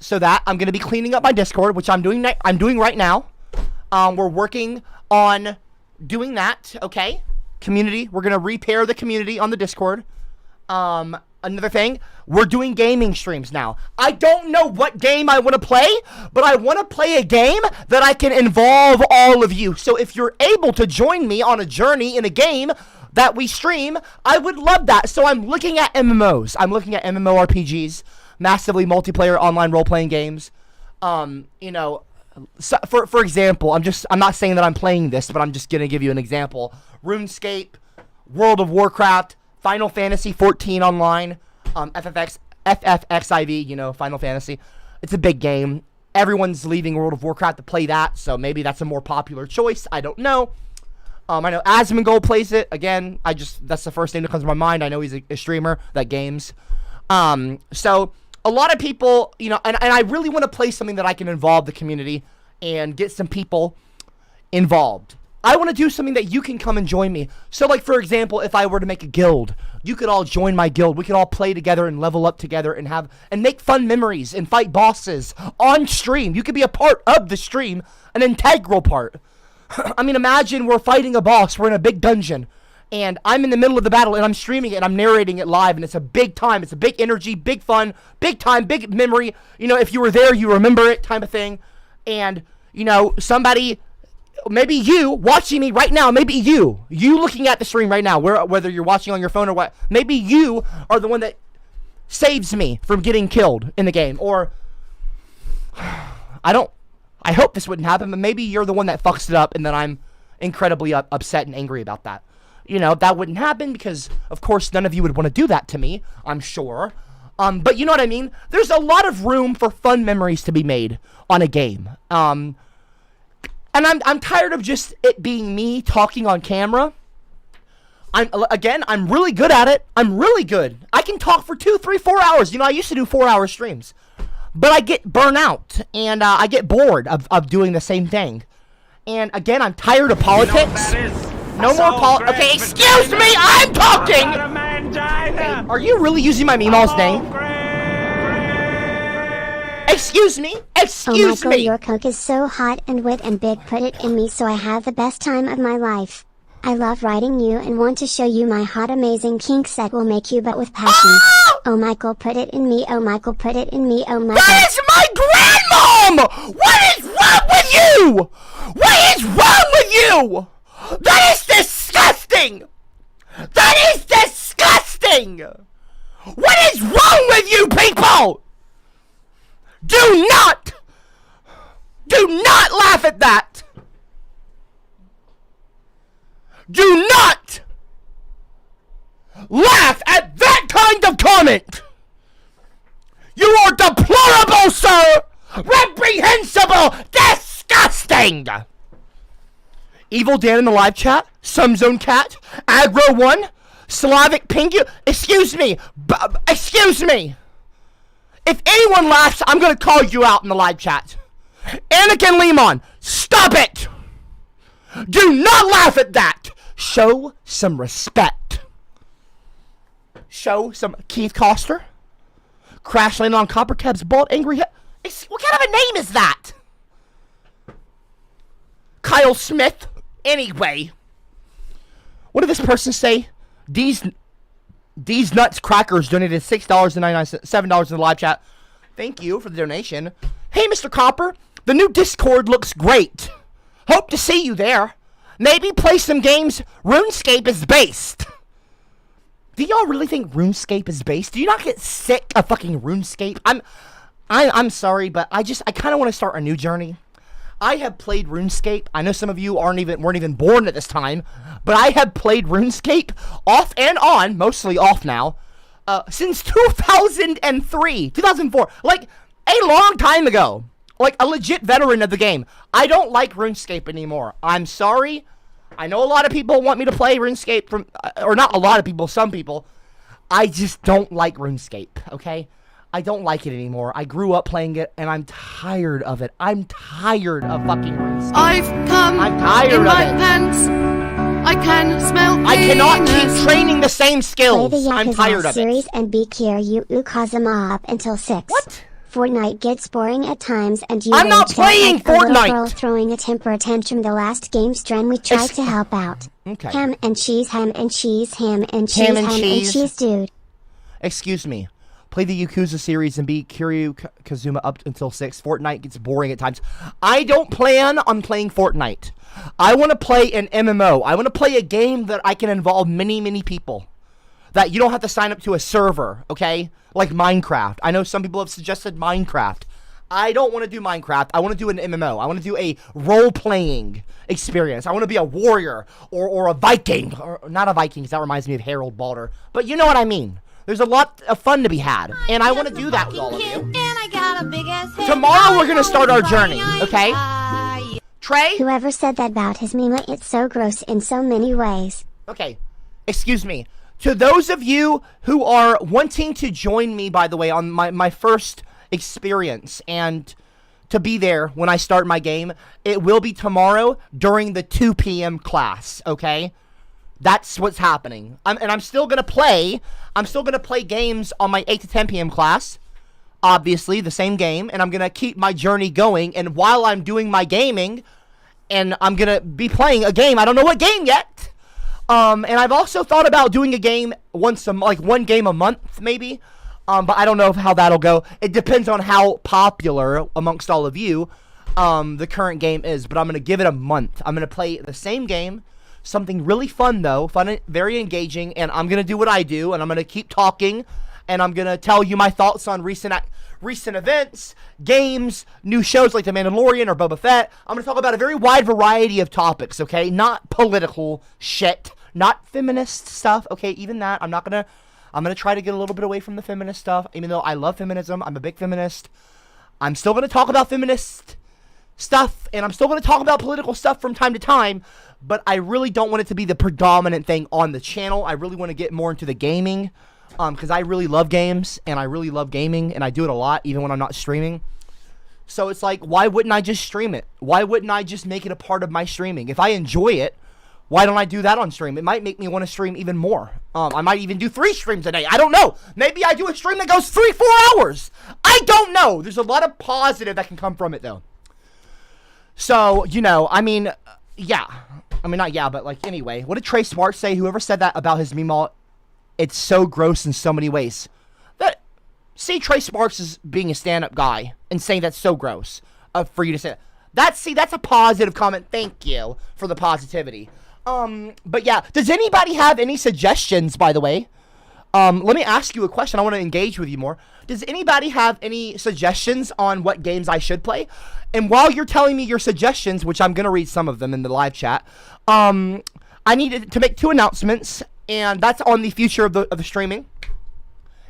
so that I'm gonna be cleaning up my Discord, which I'm doing. I'm doing right now. We're working on doing that. Okay, community. We're gonna repair the community on the Discord. Another thing, we're doing gaming streams now. I don't know what game I want to play, but I want to play a game that I can involve all of you. So if you're able to join me on a journey in a game that we stream, I would love that. So I'm looking at MMOs. I'm looking at MMORPGs, massively multiplayer online role-playing games. You know, so for example, I'm not saying that I'm playing this, but I'm just going to give you an example. RuneScape, World of Warcraft, Final Fantasy 14 online, FFXIV, you know, Final Fantasy. It's a big game. Everyone's leaving World of Warcraft to play that, so maybe that's a more popular choice. I don't know. I know Asmongold plays it. Again, that's the first name that comes to my mind. I know he's a streamer that games. So a lot of people, you know, and I really want to play something that I can involve the community and get some people involved. I want to do something that you can come and join me. So, like, for example, if I were to make a guild, you could all join my guild. We could all play together and level up together and make fun memories and fight bosses on stream. You could be a part of the stream, an integral part. I mean, imagine we're fighting a boss. We're in a big dungeon, and I'm in the middle of the battle, and I'm streaming it, and I'm narrating it live, and it's a big time. It's a big energy, big fun, big time, big memory. You know, if you were there, you remember it type of thing. And, you know, somebody... Maybe you watching me right now, maybe you looking at the stream right now, whether you're watching on your phone or what, maybe you are the one that saves me from getting killed in the game. Or, I hope this wouldn't happen, but maybe you're the one that fucks it up and then I'm incredibly upset and angry about that. You know, that wouldn't happen because, of course, none of you would want to do that to me, I'm sure. But you know what I mean? There's a lot of room for fun memories to be made on a game. And I'm tired of just it being me talking on camera. I'm really good at it. I'm really good. I can talk for 2, 3, 4 hours. You know, I used to do 4-hour streams. But I get burnt out, and I get bored of doing the same thing. And again, I'm tired of politics. No more politics. Okay, excuse me, I'm talking! Hey, are you really using my Meemaw's name? Excuse me? Excuse Michael, me! your coke is so hot and wet and big. Put it in me so I have the best time of my life. I love riding you and want to show you my hot amazing kinks that will make you but with passion. Oh Michael, put it in me. Oh Michael, put it in me. Oh Michael. That is my grandmom! What is wrong with you? What is wrong with you? That is disgusting! That is disgusting! What is wrong with you people? Do not laugh at that. Do not laugh at that kind of comment. You are deplorable, sir. Reprehensible. Disgusting. Evil Dan in the live chat. Some Zone Cat. Aggro1. Slavic Pingu. Excuse me. Excuse me. If anyone laughs, I'm going to call you out in the live chat. Anakin Lemon, stop it! Do not laugh at that! Show some respect. Show some... Keith Coster? Crash landing on CopperCab's bald, angry... What kind of a name is that? Kyle Smith? Anyway. What did this person say? These Nuts Crackers donated $6.99, $7 in the live chat. Thank you for the donation. Hey, Mr. Copper, the new Discord looks great. Hope to see you there. Maybe play some games RuneScape is based. Do y'all really think RuneScape is based? Do you not get sick of fucking RuneScape? I'm sorry, but I kind of want to start a new journey. I have played RuneScape. I know some of you weren't even born at this time, but I have played RuneScape off and on, mostly off now, since 2003, 2004, like a long time ago, like a legit veteran of the game. I don't like RuneScape anymore. I'm sorry. I know a lot of people want me to play RuneScape or not a lot of people, some people. I just don't like RuneScape, okay? I don't like it anymore. I grew up playing it, and I'm tired of it. I'm tired of fucking RuneScape. I'm tired in of my it. pants. I can smell penis. I cannot keep training the same skills. Play the I'm Yakuza tired of it. series and be Kiryu Ukazama up until 6. What? Fortnite gets boring at times and you I'm not rage playing like a little Fortnite. girl throwing a temper tantrum. The last game stream we tried to help out. Okay. Ham and cheese, ham and cheese, ham and cheese, Ham and ham cheese. and cheese, dude. Excuse me. Play the Yakuza series and beat Kiryu Kazuma up until 6. Fortnite gets boring at times. I don't plan on playing Fortnite. I want to play an MMO. I want to play a game that I can involve many, many people. That you don't have to sign up to a server, okay? Like Minecraft. I know some people have suggested Minecraft. I don't want to do Minecraft. I want to do an MMO. I want to do a role-playing experience. I want to be a warrior or a Viking. Or not a Viking, because that reminds me of Harold Balder. But you know what I mean. There's a lot of fun to be had, and I want to do that with all of you. And I got a big ass head. Tomorrow we're going to start our journey, okay? Trey? Whoever said that about his meme, it's so gross in so many ways. Okay, excuse me. To those of you who are wanting to join me, by the way, on my first experience and to be there when I start my game, it will be tomorrow during the 2 p.m. class, okay? That's what's happening. I'm still going to play. I'm still going to play games on my 8 to 10 p.m. class. Obviously, the same game. And I'm going to keep my journey going. And while I'm doing my gaming, and I'm going to be playing a game. I don't know what game yet. And I've also thought about doing a game like one game a month, maybe. But I don't know how that'll go. It depends on how popular amongst all of you the current game is. But I'm going to give it a month. I'm going to play the same game. Something really fun, though. Fun, very engaging. And I'm going to do what I do. And I'm going to keep talking. And I'm going to tell you my thoughts on recent events, games, new shows like The Mandalorian or Boba Fett. I'm going to talk about a very wide variety of topics, okay? Not political shit. Not feminist stuff, okay? Even that. I'm going to try to get a little bit away from the feminist stuff. Even though I love feminism. I'm a big feminist. I'm still going to talk about feminist stuff. And I'm still going to talk about political stuff from time to time. But I really don't want it to be the predominant thing on the channel. I really want to get more into the gaming. Because I really love games, and I really love gaming, and I do it a lot, even when I'm not streaming. So it's like, why wouldn't I just stream it? Why wouldn't I just make it a part of my streaming? If I enjoy it, why don't I do that on stream? It might make me want to stream even more. I might even do 3 streams a day. I don't know. Maybe I do a stream that goes 3-4 hours. I don't know. There's a lot of positive that can come from it, though. So, I mean, yeah. I mean, not yeah, but like, anyway. What did Trey Smart say? Whoever said that about his meme, it's so gross in so many ways. See Trey Sparks as being a stand-up guy and saying that's so gross for you to say that. That's a positive comment. Thank you for the positivity. But yeah, does anybody have any suggestions, by the way? Let me ask you a question. I want to engage with you more. Does anybody have any suggestions on what games I should play? And while you're telling me your suggestions, which I'm going to read some of them in the live chat, I need to make 2 announcements. And that's on the future of the streaming.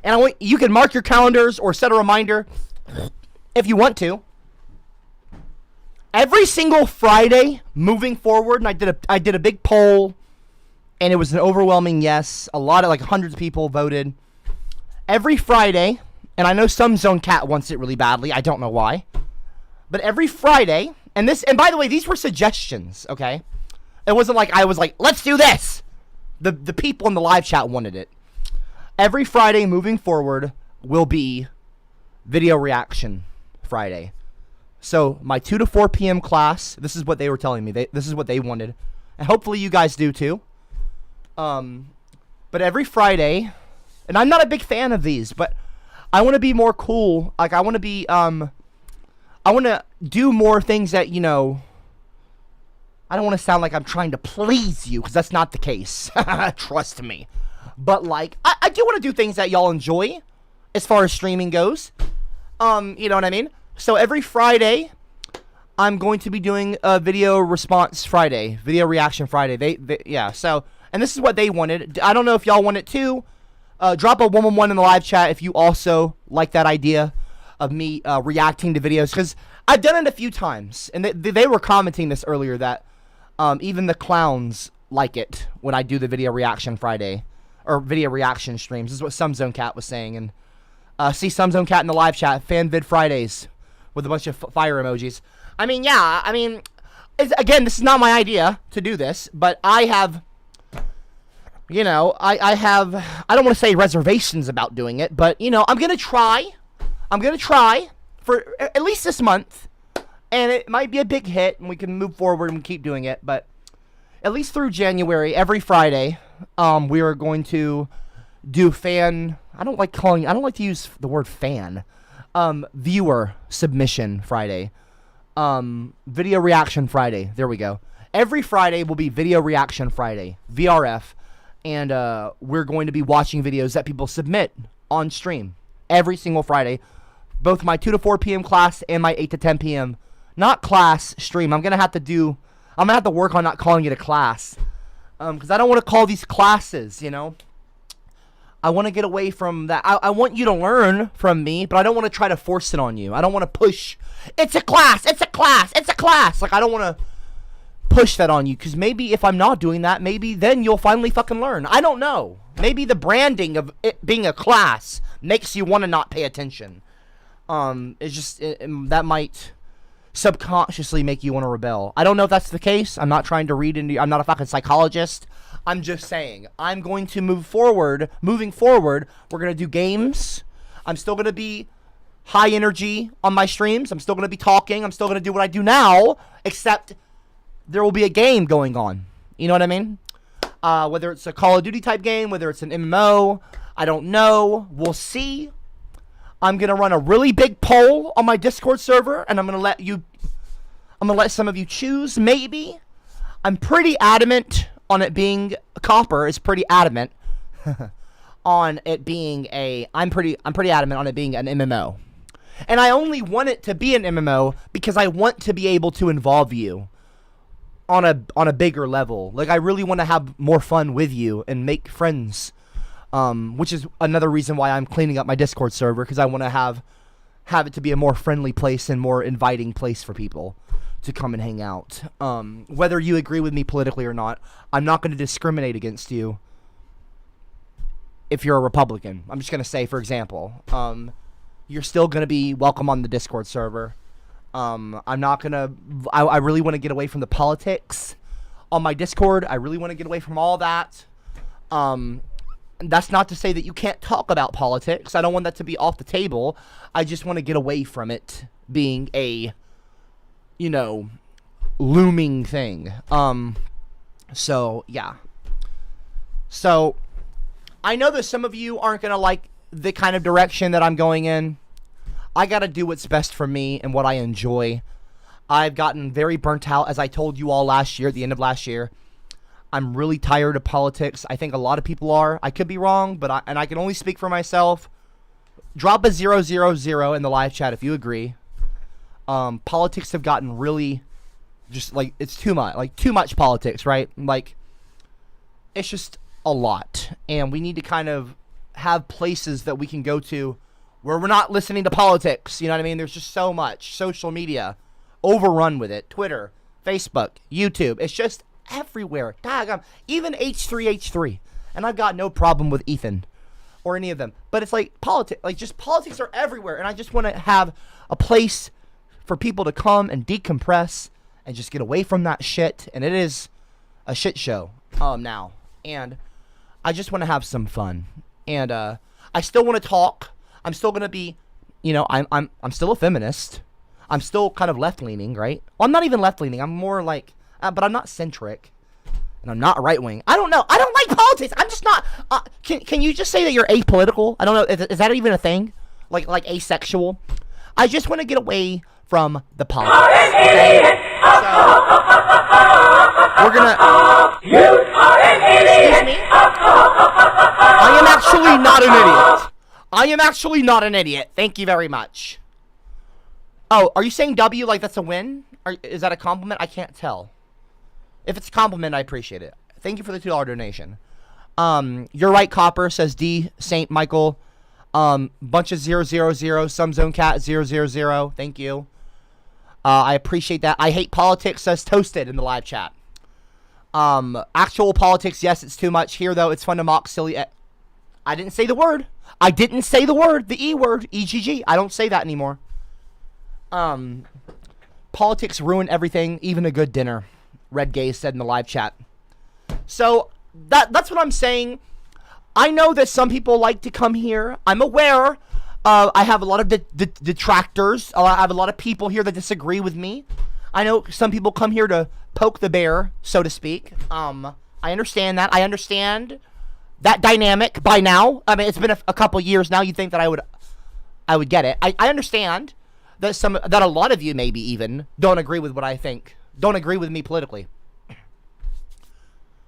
And you can mark your calendars or set a reminder if you want to. Every single Friday moving forward, and I did a big poll, and it was an overwhelming yes. A lot of hundreds of people voted. Every Friday, and I know some Zone Cat wants it really badly. I don't know why, but every Friday, and by the way, these were suggestions. Okay, it wasn't like I was like, let's do this. The people in the live chat wanted it. Every Friday moving forward will be video reaction Friday. So my 2 to 4 p.m. class, this is what they were telling me. This is what they wanted. And hopefully you guys do too. But every Friday, and I'm not a big fan of these, but I want to be more cool. Like I want to do more things that, I don't want to sound like I'm trying to please you, because that's not the case. Trust me. But, I do want to do things that y'all enjoy, as far as streaming goes. You know what I mean? So, every Friday, I'm going to be doing a video response Friday. Video reaction Friday. Yeah, so, and this is what they wanted. I don't know if y'all want it too. Drop a 111 in the live chat if you also like that idea of me reacting to videos. Because I've done it a few times. And they were commenting this earlier that even the clowns like it when I do the video reaction Friday or video reaction streams. This is what some Zone Cat was saying. And see some Zone Cat in the live chat. Fan vid Fridays with a bunch of fire emojis. I mean, yeah. I mean, again, this is not my idea to do this, but I have, I have. I don't want to say reservations about doing it, but I'm gonna try. I'm gonna try for at least this month. And it might be a big hit, and we can move forward and keep doing it. But at least through January, every Friday, we are going to do fan. I don't like to use the word fan. Viewer submission Friday. Video reaction Friday. There we go. Every Friday will be video reaction Friday. VRF. And we're going to be watching videos that people submit on stream every single Friday. Both my 2 to 4 p.m. class and my 8 to 10 p.m. Not class stream. I'm gonna have to work on not calling it a class, because I don't want to call these classes. I want to get away from that. I want you to learn from me, but I don't want to try to force it on you. I don't want to push. It's a class. It's a class. It's a class. Like, I don't want to push that on you, because maybe if I'm not doing that, maybe then you'll finally fucking learn. I don't know. Maybe the branding of it being a class makes you want to not pay attention. It's just that might subconsciously make you want to rebel. I don't know if that's the case. I'm not trying to read into. I'm not a fucking psychologist. I'm just saying, I'm going to move forward. Moving forward, we're going to do games. I'm still going to be high energy on my streams. I'm still going to be talking. I'm still going to do what I do now, except there will be a game going on. You know what I mean? Whether it's a Call of Duty type game, whether it's an MMO, I don't know. We'll see. I'm going to run a really big poll on my Discord server, and I'm going to let some of you choose, maybe. I'm pretty adamant on it being Copper is pretty adamant on it being I'm pretty adamant on it being an MMO. And I only want it to be an MMO because I want to be able to involve you on a bigger level. Like, I really want to have more fun with you and make friends. Which is another reason why I'm cleaning up my Discord server, because I want to have it to be a more friendly place and more inviting place for people to come and hang out. Whether you agree with me politically or not, I'm not going to discriminate against you if you're a Republican. I'm just going to say, for example, you're still going to be welcome on the Discord server. I'm not going to... I really want to get away from the politics on my Discord. I really want to get away from all that. That's not to say that you can't talk about politics. I don't want that to be off the table. I just want to get away from it being a, looming thing. So, yeah. So, I know that some of you aren't going to like the kind of direction that I'm going in. I got to do what's best for me and what I enjoy. I've gotten very burnt out, as I told you all last year, at the end of last year. I'm really tired of politics. I think a lot of people are. I could be wrong, but I can only speak for myself. Drop a 000 in the live chat if you agree. Politics have gotten really, just like, it's too much. Like, too much politics, right? Like, it's just a lot. And we need to kind of have places that we can go to where we're not listening to politics. You know what I mean? There's just so much. Social media, overrun with it. Twitter, Facebook, YouTube. It's just everywhere. Even H3H3. And I've got no problem with Ethan or any of them. But it's like politics. Like, just politics are everywhere. And I just want to have a place for people to come and decompress and just get away from that shit. And it is a shit show now. And I just want to have some fun. And I still want to talk. I'm still going to be, I'm still a feminist. I'm still kind of left-leaning, right? Well, I'm not even left-leaning. I'm more like, but I'm not centric. And I'm not right-wing. I don't know. I don't like politics. I'm just not, can you just say that you're apolitical? I don't know. Is that even a thing? Like asexual? I just want to get away from the politics. Okay? So, we're gonna, excuse me? I am actually not an idiot. I am actually not an idiot. Thank you very much. Oh, are you saying W like that's a win? Is that a compliment? I can't tell. If it's a compliment, I appreciate it. Thank you for the $2 donation. You're right, Copper, says D. St. Michael. Bunch of 000, some zone cat 000. Thank you. I appreciate that. I hate politics, says Toasted in the live chat. Actual politics, yes, it's too much. Here, though, it's fun to mock silly. I didn't say the word. I didn't say the word. The E word. EGG. I don't say that anymore. Politics ruin everything, even a good dinner. Red Gaze said in the live chat. So, that's what I'm saying. I know that some people like to come here. I'm aware. I have a lot of detractors. I have a lot of people here that disagree with me. I know some people come here to poke the bear, so to speak. I understand that. I understand that dynamic by now. I mean, it's been a couple years now. You'd think that I would get it. I understand that a lot of you maybe even don't agree with what I think. Don't agree with me politically.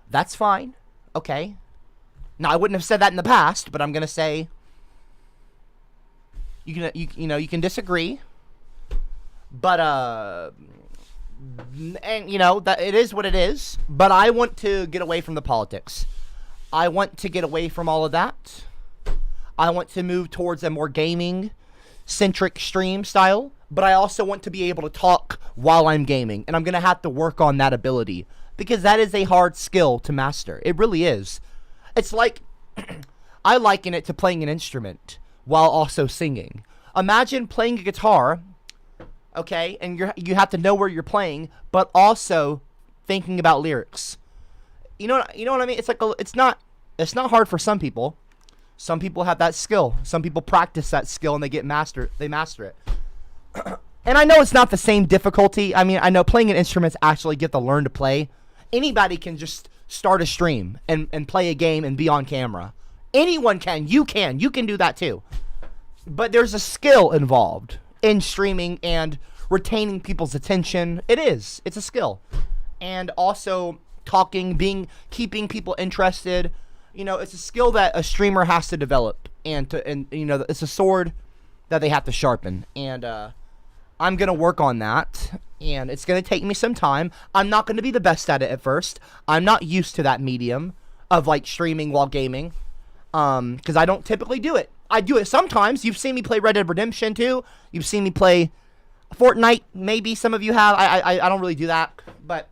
That's fine. Okay. Now, I wouldn't have said that in the past, but I'm going to say you can disagree. But and that it is what it is, but I want to get away from the politics. I want to get away from all of that. I want to move towards a more gaming-centric stream style, but I also want to be able to talk while I'm gaming, and I'm going to have to work on that ability, because that is a hard skill to master. It really is. It's like, I liken it to playing an instrument while also singing. Imagine playing a guitar, okay, and you have to know where you're playing, but also thinking about lyrics. You know what I mean? It's like it's not hard for some people. Some people have that skill. Some people practice that skill and they master it. And I know it's not the same difficulty. I mean, I know playing an instrument's actually get to learn to play. Anybody can just start a stream and play a game and be on camera. Anyone can. You can do that too. But there's a skill involved in streaming and retaining people's attention. It's a skill. And also talking, keeping people interested. You know, it's a skill that a streamer has to develop, and you know, it's a sword that they have to sharpen. And I'm gonna work on that, and it's gonna take me some time. I'm not gonna be the best at it at first. I'm not used to that medium of like streaming while gaming, because I don't typically do it. I do it sometimes. You've seen me play Red Dead Redemption 2. You've seen me play Fortnite. Maybe some of you have. I don't really do that, but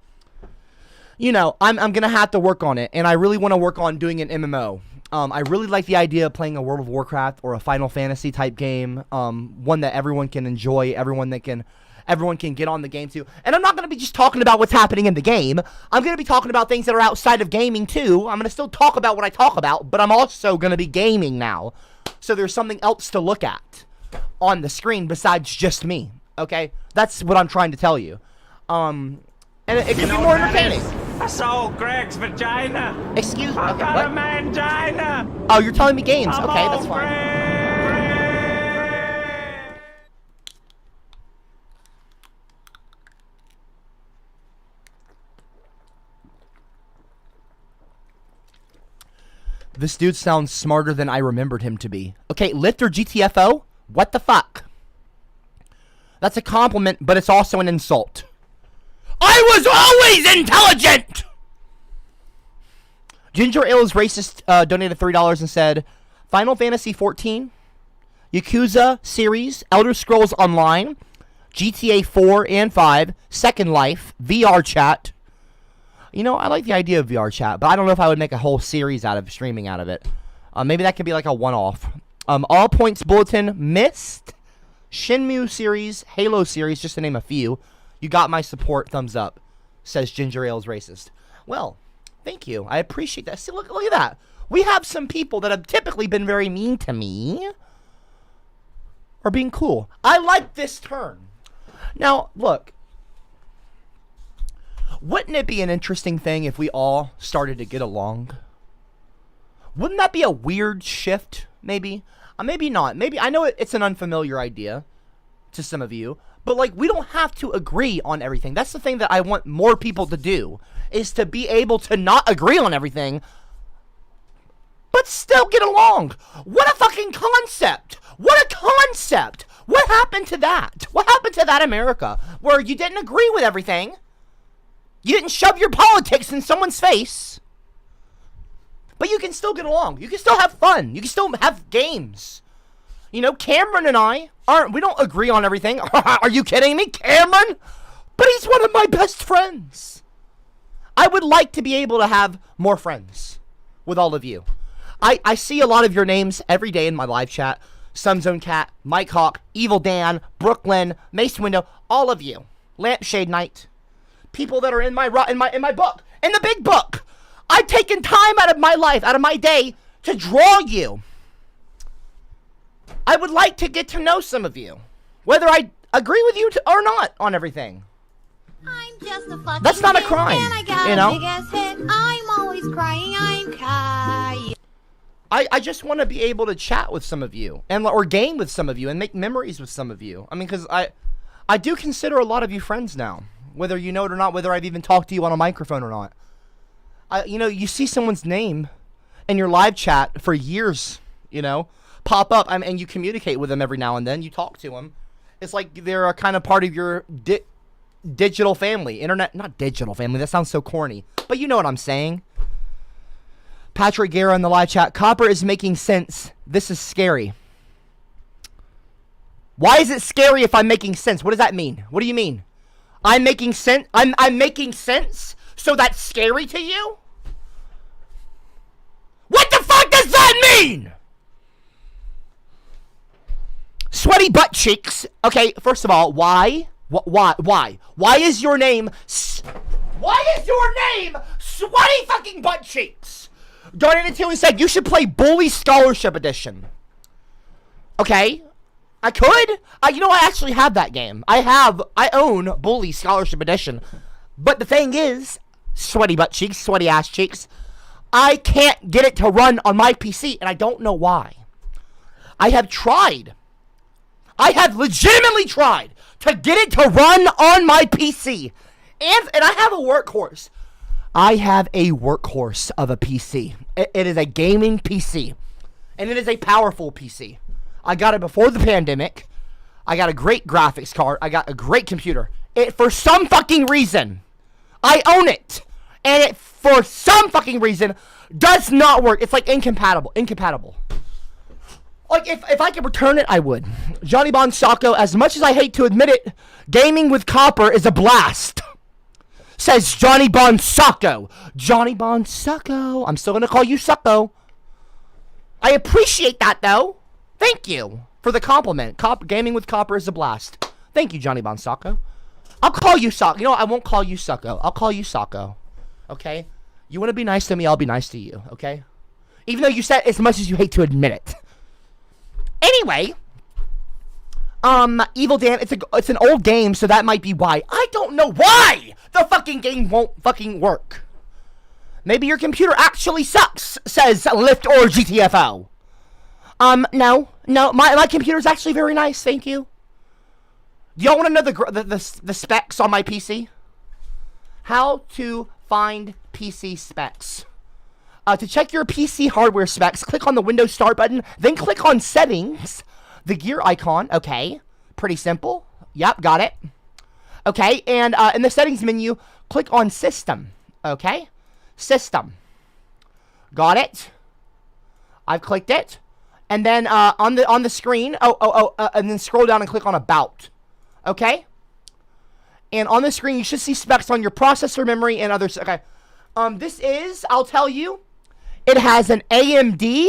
you know, I'm gonna have to work on it, and I really want to work on doing an MMO. I really like the idea of playing a World of Warcraft or a Final Fantasy type game, one that everyone can enjoy, everyone can get on the game too. And I'm not gonna be just talking about what's happening in the game. I'm gonna be talking about things that are outside of gaming too. I'm gonna still talk about what I talk about, but I'm also gonna be gaming now, so there's something else to look at on the screen besides just me. Okay, that's what I'm trying to tell you. And it can be more entertaining. I saw Greg's vagina. Excuse me. I Okay, got what? a mangina. Oh, you're telling me games. I'm Okay, on that's fine. Greg. This dude sounds smarter than I remembered him to be. Okay, Lift or GTFO? What the fuck? That's a compliment, but it's also an insult. I was always intelligent! Ginger Ale is Racist donated $3 and said, Final Fantasy 14, Yakuza series, Elder Scrolls Online, GTA 4 and 5, Second Life, VR chat. You know, I like the idea of VR chat, but I don't know if I would make a whole series out of streaming out of it. Maybe that could be like a one-off. All Points Bulletin, Myst, Shenmue series, Halo series, just to name a few. You got my support, thumbs up, says Ginger Ale's Racist. Well, thank you. I appreciate that. See, look at that. We have some people that have typically been very mean to me are being cool. I like this turn. Now, look. Wouldn't it be an interesting thing if we all started to get along? Wouldn't that be a weird shift, maybe? Maybe not. Maybe, I know it's an unfamiliar idea to some of you, but like, we don't have to agree on everything. That's the thing that I want more people to do, is to be able to not agree on everything, but still get along. What a fucking concept. What a concept. What happened to that? What happened to that America, where you didn't agree with everything? You didn't shove your politics in someone's face, but you can still get along. You can still have fun. You can still have games. You know, Cameron and I we don't agree on everything. Are you kidding me? Cameron? But he's one of my best friends. I would like to be able to have more friends with all of you. I see a lot of your names every day in my live chat. Sunzone Cat, Mike Hawk, Evil Dan, Brooklyn, Mace Window, all of you. Lampshade Knight. People that are in my book, in the big book. I've taken time out of my life, out of my day, to draw you. I would like to get to know some of you, whether I agree with you or not on everything. I'm just a fucking That's not a kid, crime, and I got you know? a big ass head. I'm always crying, I'm crying. I just want to be able to chat with some of you, or game with some of you, and make memories with some of you. I mean, because I do consider a lot of you friends now, whether you know it or not, whether I've even talked to you on a microphone or not. You know, you see someone's name in your live chat for years, you know, pop up, and you communicate with them every now and then. You talk to them. It's like they're a kind of part of your digital family. Not digital family. That sounds so corny. But you know what I'm saying. Patrick Guerra in the live chat. Copper is making sense This is scary. Why is it scary if I'm making sense? What does that mean? What do you mean? I'm making sense? I'm making sense? So that's scary to you? What the fuck does that mean? Sweaty butt cheeks. Okay, first of all, why? Why? Why is your name Sweaty fucking butt cheeks? Donated to and said you should play Bully Scholarship Edition. Okay, I could. I actually have that game. I own Bully Scholarship Edition. But the thing is, sweaty butt cheeks, sweaty ass cheeks, I can't get it to run on my PC, and I don't know why. I have tried. I have legitimately tried to get it to run on my PC. And I have a workhorse. I have a workhorse of a PC. It is a gaming PC. And it is a powerful PC. I got it before the pandemic. I got a great graphics card. I got a great computer. For some fucking reason, I own it. And it, for some fucking reason, does not work. It's like incompatible. Like, if I could return it, I would. Johnny Bonsacco, as much as I hate to admit it, gaming with copper is a blast. Says Johnny Bonsacco. Johnny Bonsacco. I'm still going to call you Succo. I appreciate that, though. Thank you for the compliment. Gaming with copper is a blast. Thank you, Johnny Bonsacco. I'll call you Succo. You know what? I won't call you Succo. I'll call you Succo. Okay? You want to be nice to me, I'll be nice to you. Okay? Even though you said as much as you hate to admit it. Anyway, Evil Dan, it's an old game, so that might be why. I don't know why the fucking game won't fucking work. Maybe your computer actually sucks, says Lift or GTFO. No, my computer's actually very nice, thank you. Do y'all want to know the specs on my PC? How to find PC specs. To check your PC hardware specs, click on the Windows Start button, then click on Settings, the gear icon. Okay, pretty simple. Yep, got it. Okay, and in the Settings menu, click on System. Okay, System. Got it. I've clicked it, and then on the screen. And then scroll down and click on About. Okay, and on the screen you should see specs on your processor, memory, and others. Okay, this is, I'll tell you. It has an AMD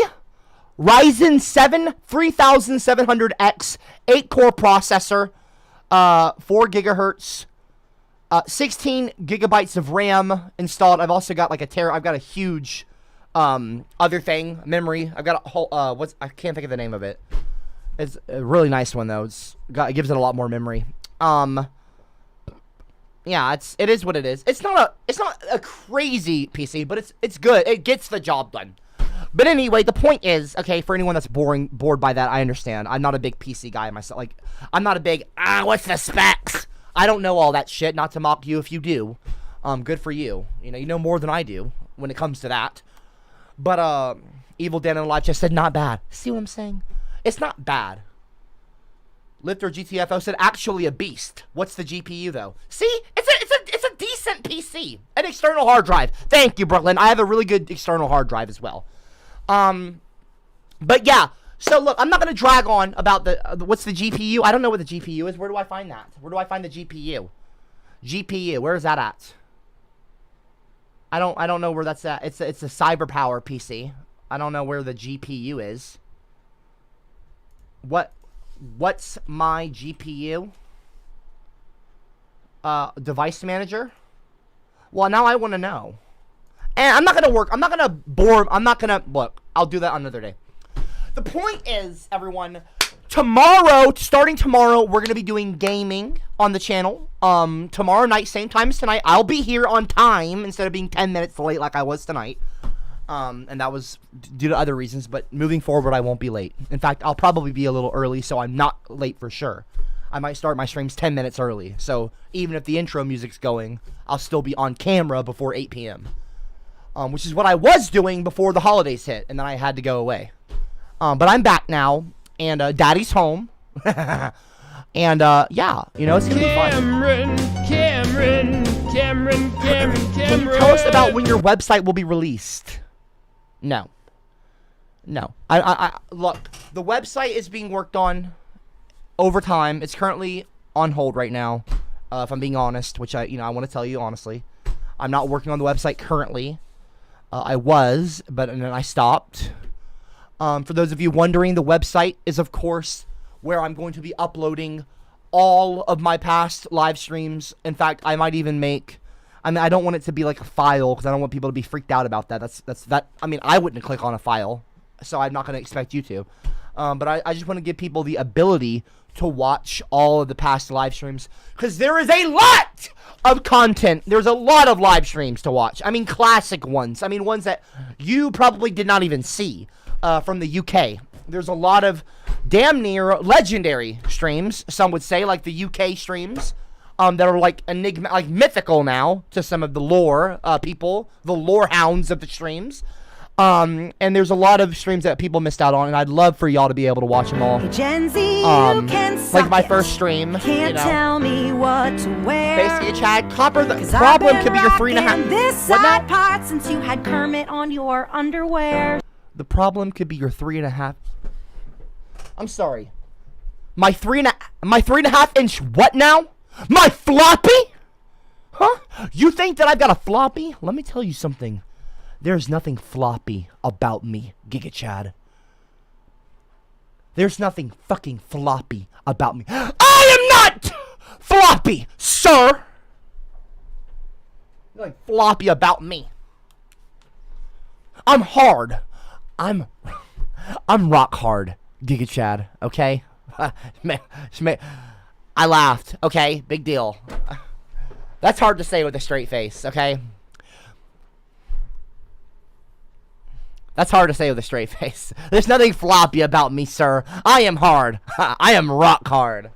Ryzen 7 3700X 8-core processor, 4 gigahertz, 16 gigabytes of RAM installed. I've also got like I've got a huge other thing, memory. I've got a whole I can't think of the name of it. It's a really nice one though. It gives it a lot more memory. Yeah, it is what it is. It's not a crazy PC, but it's good. It gets the job done. But anyway, the point is, okay, for anyone that's bored by that, I understand. I'm not a big PC guy myself. Like, I'm not a big what's the specs? I don't know all that shit. Not to mock you if you do. Good for you. You know more than I do when it comes to that. But Evil Dan in Live just said not bad. See what I'm saying? It's not bad. Lifter GTFO said, actually a beast. What's the GPU, though? See? It's a decent PC. An external hard drive. Thank you, Brooklyn. I have a really good external hard drive as well. But yeah. So, look, I'm not going to drag on about what's the GPU. I don't know what the GPU is. Where do I find that? Where do I find the GPU? GPU. Where is that at? I don't know where that's at. It's a CyberPower PC. I don't know where the GPU is. What's my GPU? Device manager? Well, now I want to know. And I'm not going to look, I'll do that another day. The point is, everyone, starting tomorrow, we're going to be doing gaming on the channel. Tomorrow night, same time as tonight. I'll be here on time instead of being 10 minutes late like I was tonight. And that was due to other reasons, but moving forward, I won't be late. In fact, I'll probably be a little early, so I'm not late for sure. I might start my streams 10 minutes early, so even if the intro music's going, I'll still be on camera before 8 p.m., which is what I was doing before the holidays hit, and then I had to go away. But I'm back now, and Daddy's home, and yeah, it's gonna be fun. Cameron. Can you tell us about when your website will be released? No. No. I look, the website is being worked on over time. It's currently on hold right now, if I'm being honest, which I want to tell you honestly. I'm not working on the website currently. I was, but and then I stopped. For those of you wondering, the website is, of course, where I'm going to be uploading all of my past live streams. In fact, I might even make... I don't want it to be like a file, because I don't want people to be freaked out about that. I wouldn't click on a file, so I'm not going to expect you to. But I just want to give people the ability to watch all of the past live streams, because there is a lot of content. There's a lot of live streams to watch. I mean, classic ones. I mean, ones that you probably did not even see from the UK. There's a lot of damn near legendary streams, some would say, like the UK streams, that are like like mythical now to some of the lore people, the lore hounds of the streams. And there's a lot of streams that people missed out on, and I'd love for y'all to be able to watch them all. Gen Z, you can suck like my it. first stream. Can't tell me what to wear. Basically, Chad, Copper, the problem could be your 3.5. This What now? side part since you had Kermit on your underwear. The problem could be your 3.5. I'm sorry. My 3.5 inch what now? My floppy? Huh? You think that I've got a floppy? Let me tell you something. There's nothing floppy about me, Giga Chad. There's nothing fucking floppy about me. I am not floppy, sir. Nothing floppy about me. I'm hard. I'm rock hard, Giga Chad, okay? I laughed, okay? Big deal. That's hard to say with a straight face, okay? That's hard to say with a straight face. There's nothing floppy about me, sir. I am hard. I am rock hard.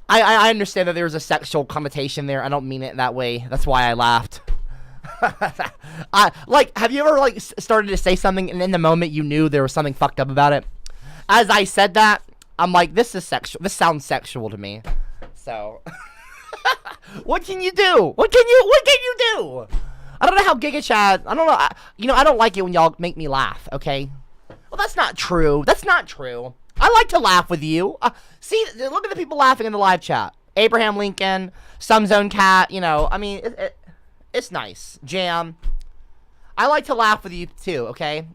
I understand that there's a sexual connotation there. I don't mean it that way. That's why I laughed. Have you ever, started to say something and in the moment you knew there was something fucked up about it? As I said that, I'm like, this is sexual. This sounds sexual to me. So, what can you do? What can you do? I don't know how Giga Chad, I don't know, I don't like it when y'all make me laugh, okay? Well, that's not true. That's not true. I like to laugh with you. See, look at the people laughing in the live chat. Abraham Lincoln, Some Zone Cat, I mean, it's nice. Jam. I like to laugh with you too, okay?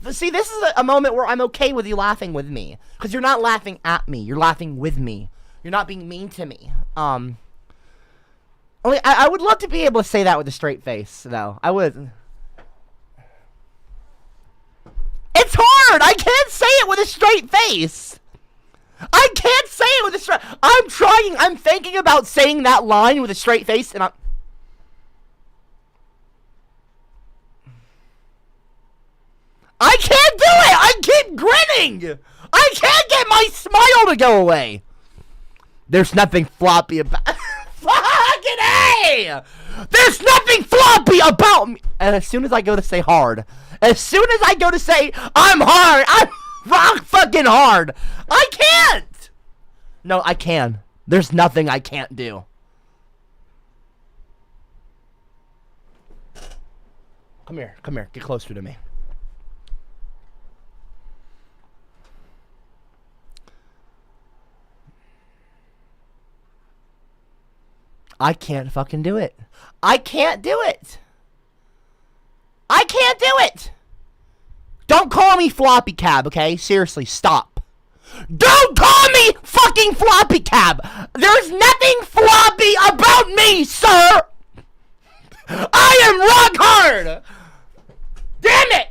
But see, this is a moment where I'm okay with you laughing with me. Because you're not laughing at me. You're laughing with me. You're not being mean to me. I would love to be able to say that with a straight face, though. I would. It's hard! I can't say it with a straight face! I can't say it with a straight... I'm trying. I'm thinking about saying that line with a straight face, and I'm... I can't do it! I keep grinning! I can't get my smile to go away! There's nothing floppy about... Fucking A! There's nothing floppy about me! And as soon as I go to say hard, as soon as I go to say I'm hard, I'm rock fucking hard, I can't! No, I can. There's nothing I can't do. Come here, get closer to me. I can't fucking do it. I can't do it. I can't do it. Don't call me floppy cab, okay? Seriously, stop. Don't call me fucking floppy cab. There's nothing floppy about me, sir. I am rock hard. Damn it.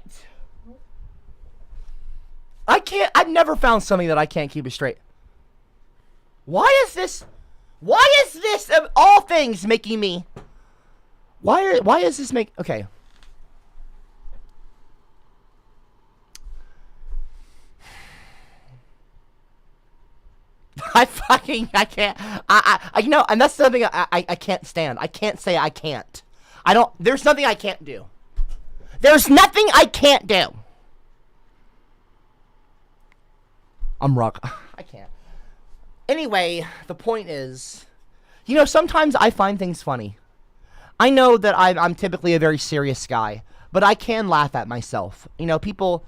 I've never found something that I can't keep it straight. Why is this of all things making me? Why is this make? Okay. I can't. And that's something I can't stand. I can't say I can't. There's nothing I can't do. There's nothing I can't do. I'm rock. I can't. Anyway, the point is, sometimes I find things funny. I know that I'm typically a very serious guy, but I can laugh at myself. People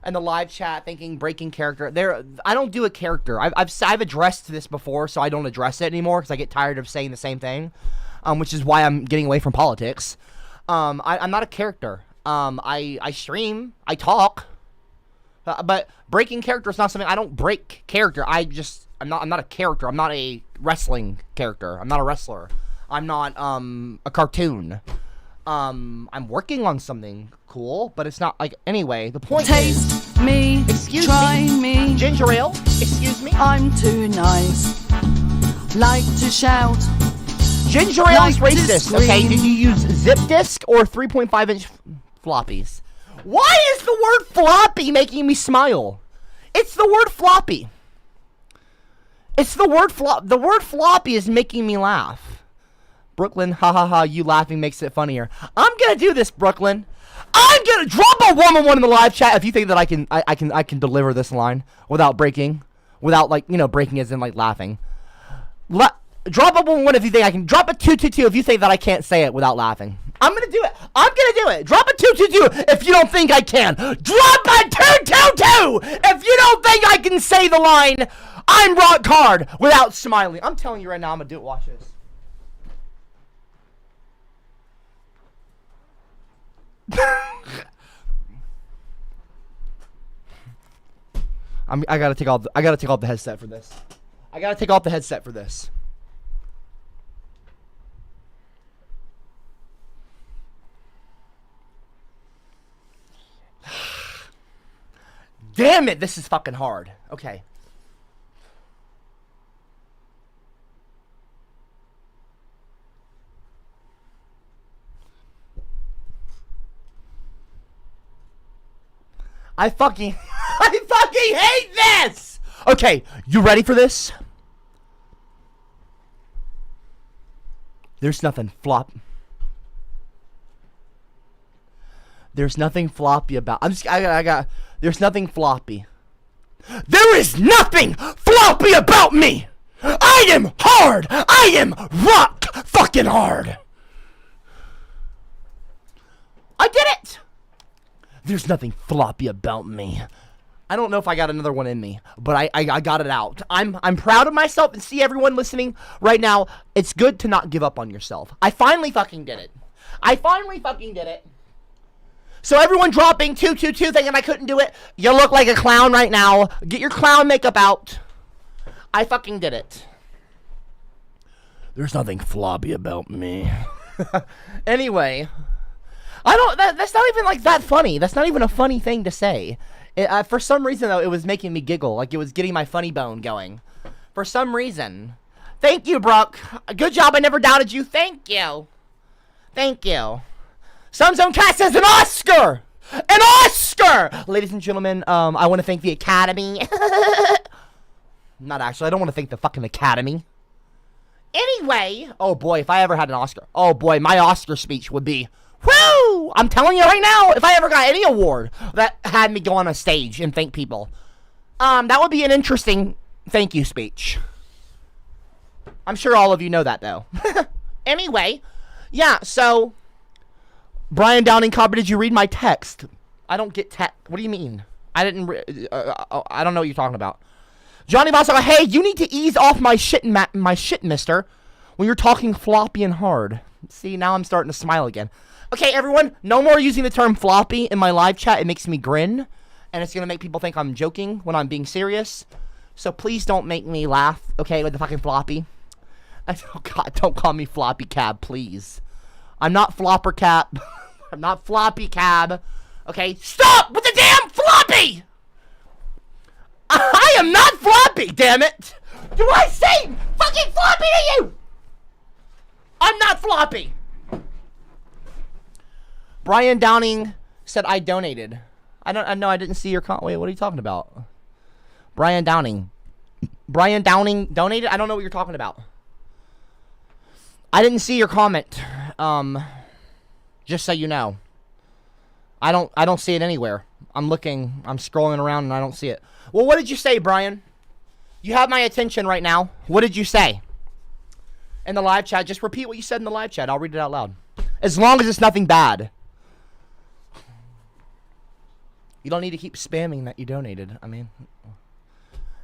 in the live chat thinking breaking character. I don't do a character. I've addressed this before, so I don't address it anymore because I get tired of saying the same thing, which is why I'm getting away from politics. I'm not a character. I stream, I talk, but breaking character is not something. I don't break character. I'm not a character. I'm not a wrestling character. I'm not a wrestler. I'm not a cartoon. I'm working on something cool, but it's not like, anyway, the point is, Taste me, excuse try me, ginger ale, excuse me. I'm too nice. Like to shout. Ginger ale is Like to racist, okay? scream. Did you use zip disk or 3.5-inch floppies? Why is the word floppy making me smile? It's the word floppy. It's the word the word floppy is making me laugh. Brooklyn, ha ha ha, you laughing makes it funnier. I'm gonna do this, Brooklyn. I'm gonna drop a 1-on-1 in the live chat if you think that I can deliver this line without breaking, without, like, you know, breaking as in like laughing. Drop a 1-on-1 if you think I can. Drop a 222 if you think that I can't say it without laughing. I'm gonna do it. I'm gonna do it. Drop a 222 if you don't think I can. Drop a 222 if you don't think I can say the line, I'm rock hard, without smiling. I'm telling you right now, I'm gonna do it. Watch this. I gotta take off the headset for this. I gotta take off the headset for this. Damn it, this is fucking hard. Okay. I fucking hate this! Okay, you ready for this? There's nothing There's nothing floppy about. There's nothing floppy. There is nothing floppy about me! I am hard! I am rock fucking hard! I did it! There's nothing floppy about me. I don't know if I got another one in me, but I got it out. I'm proud of myself, and see everyone listening right now, it's good to not give up on yourself. I finally fucking did it. So everyone dropping 222 thinking I couldn't do it, you look like a clown right now. Get your clown makeup out. I fucking did it. There's nothing floppy about me. Anyway, that's not even like that funny. That's not even a funny thing to say. For some reason, though, it was making me giggle. Like it was getting my funny bone going. For some reason. Thank you, Brooke. Good job. I never doubted you. Thank you. Thank you. Some Zone Cat says an Oscar! An Oscar! Ladies and gentlemen, I want to thank the Academy. Not actually. I don't want to thank the fucking Academy. Anyway. Oh, boy. If I ever had an Oscar. Oh, boy. My Oscar speech would be... Woo! I'm telling you right now, if I ever got any award that had me go on a stage and thank people, that would be an interesting thank you speech. I'm sure all of you know that, though. Anyway, yeah, so, Brian Downing Copper, did you read my text? I don't get text. What do you mean? I didn't, I don't know what you're talking about. Johnny Boss, hey, you need to ease off my shit, mister, when you're talking floppy and hard. See, now I'm starting to smile again. Okay, everyone, no more using the term floppy in my live chat. It makes me grin, and it's going to make people think I'm joking when I'm being serious. So please don't make me laugh, okay, with the fucking floppy. Oh, God, don't call me floppy cab, please. I'm not flopper cab. I'm not floppy cab. Okay, stop with the damn floppy! I am not floppy, damn it! Do I say fucking floppy to you? I'm not floppy. Brian Downing said I donated. I didn't see your wait, what are you talking about? Brian Downing. Brian Downing donated? I don't know what you're talking about. I didn't see your comment. Just so you know. I don't see it anywhere. I'm scrolling around and I don't see it. Well, what did you say, Brian? You have my attention right now. What did you say? In the live chat, just repeat what you said in the live chat. I'll read it out loud. As long as it's nothing bad. You don't need to keep spamming that you donated. I mean,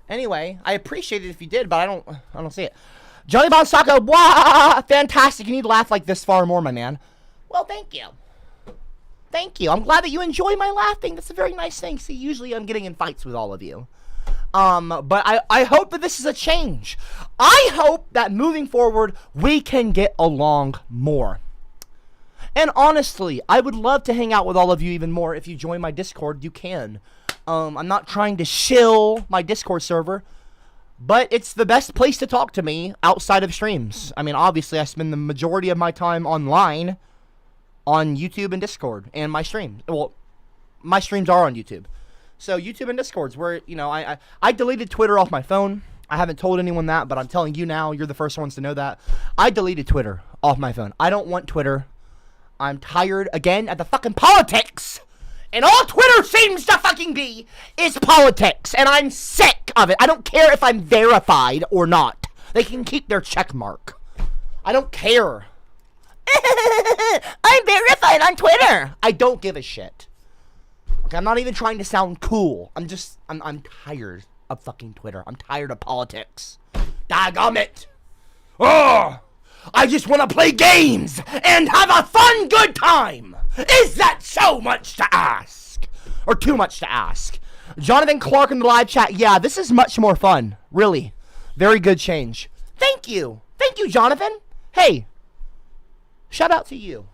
anyway, I appreciate it if you did, but I don't see it. Johnny Bonsacco, wow, fantastic. You need to laugh like this far more, my man. Well, thank you. Thank you. I'm glad that you enjoy my laughing. That's a very nice thing. See, usually I'm getting in fights with all of you. But I hope that this is a change. I hope that moving forward, we can get along more. And honestly, I would love to hang out with all of you even more. If you join my Discord, you can. I'm not trying to shill my Discord server, but it's the best place to talk to me outside of streams. I mean, obviously, I spend the majority of my time online on YouTube and Discord and my streams. Well, my streams are on YouTube. So YouTube and Discord's where, you know, I deleted Twitter off my phone. I haven't told anyone that, but I'm telling you now, you're the first ones to know that. I deleted Twitter off my phone. I don't want Twitter. I'm tired, again, of the fucking politics. And all Twitter seems to fucking be is politics. And I'm sick of it. I don't care if I'm verified or not. They can keep their check mark. I don't care. I'm verified on Twitter. I don't give a shit. Okay, I'm not even trying to sound cool. I'm tired of fucking Twitter. I'm tired of politics. Daggum-it. Oh! I just want to play games and have a fun, good time. Is that so much to ask? Or too much to ask? Jonathan Clark in the live chat. Yeah, this is much more fun. Really. Very good change. Thank you. Thank you, Jonathan. Hey. Shout out to you.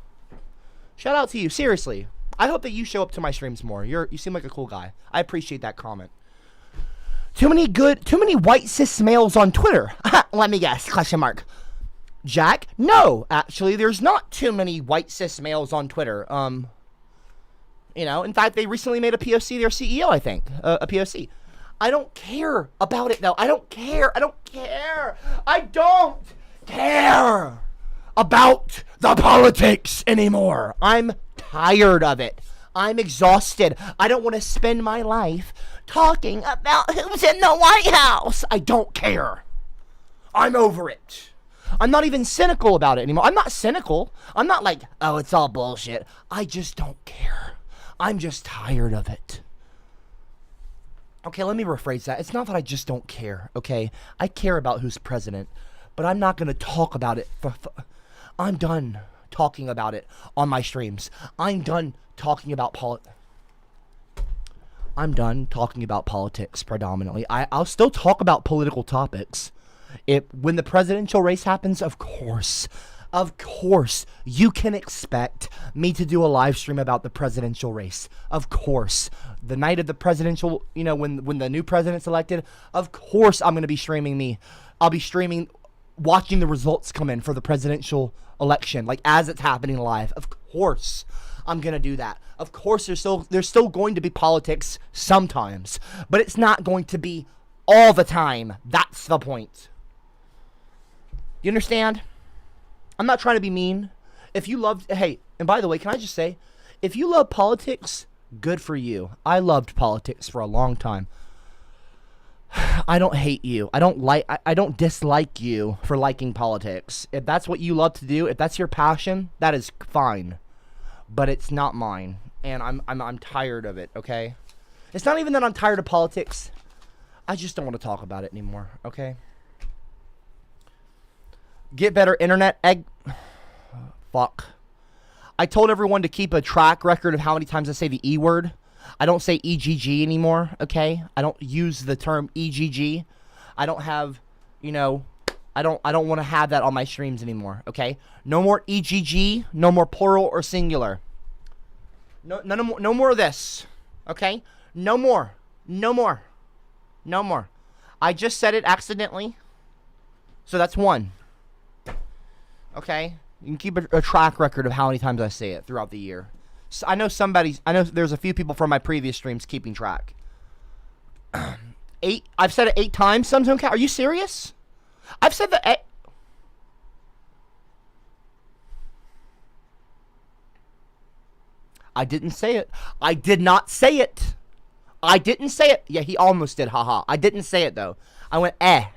Shout out to you. Seriously. I hope that you show up to my streams more. You seem like a cool guy. I appreciate that comment. Too many white cis males on Twitter. Let me guess. Question mark. Jack? No, actually, there's not too many white cis males on Twitter. You know, in fact, they recently made a POC their CEO, I think. A POC. I don't care about it, though. I don't care. I don't care. I don't care about the politics anymore. I'm tired of it. I'm exhausted. I don't want to spend my life talking about who's in the White House. I don't care. I'm over it. I'm not even cynical about it anymore. I'm not cynical. I'm not like, oh, it's all bullshit. I just don't care. I'm just tired of it. Okay, let me rephrase that. It's not that I just don't care, okay? I care about who's president, but I'm not going to talk about it. I'm done talking about it on my streams. I'm done talking about I'm done talking about politics predominantly. I'll still talk about political topics. When the presidential race happens, of course, you can expect me to do a live stream about the presidential race. Of course. The night of the presidential, you know, when the new president's elected, of course I'm going to be streaming I'll be streaming, watching the results come in for the presidential election, like as it's happening live. Of course I'm going to do that. Of course there's still going to be politics sometimes, but it's not going to be all the time. That's the point. You understand? I'm not trying to be mean. If you loved, hey, and by the way, can I just say, if you love politics, good for you. I loved politics for a long time. I don't hate you. I don't dislike you for liking politics. If that's what you love to do, if that's your passion, that is fine. But it's not mine, and I'm tired of it, okay? It's not even that I'm tired of politics. I just don't want to talk about it anymore, okay? Get better internet fuck. I told everyone to keep a track record of how many times I say the E word. I don't say EGG anymore, okay? I don't use the term EGG. I don't have, you know, I don't want to have that on my streams anymore, okay? No more EGG, no more plural or singular. No more of this, okay? No more. No more. No more. I just said it accidentally. So that's one. Okay? You can keep a track record of how many times I say it throughout the year. So I know there's a few people from my previous streams keeping track. 8, I've said it 8 times, Samsung Cat. Are you serious? I've said that. I didn't say it. I did not say it. I didn't say it. Yeah, he almost did. Haha. I didn't say it though. I went I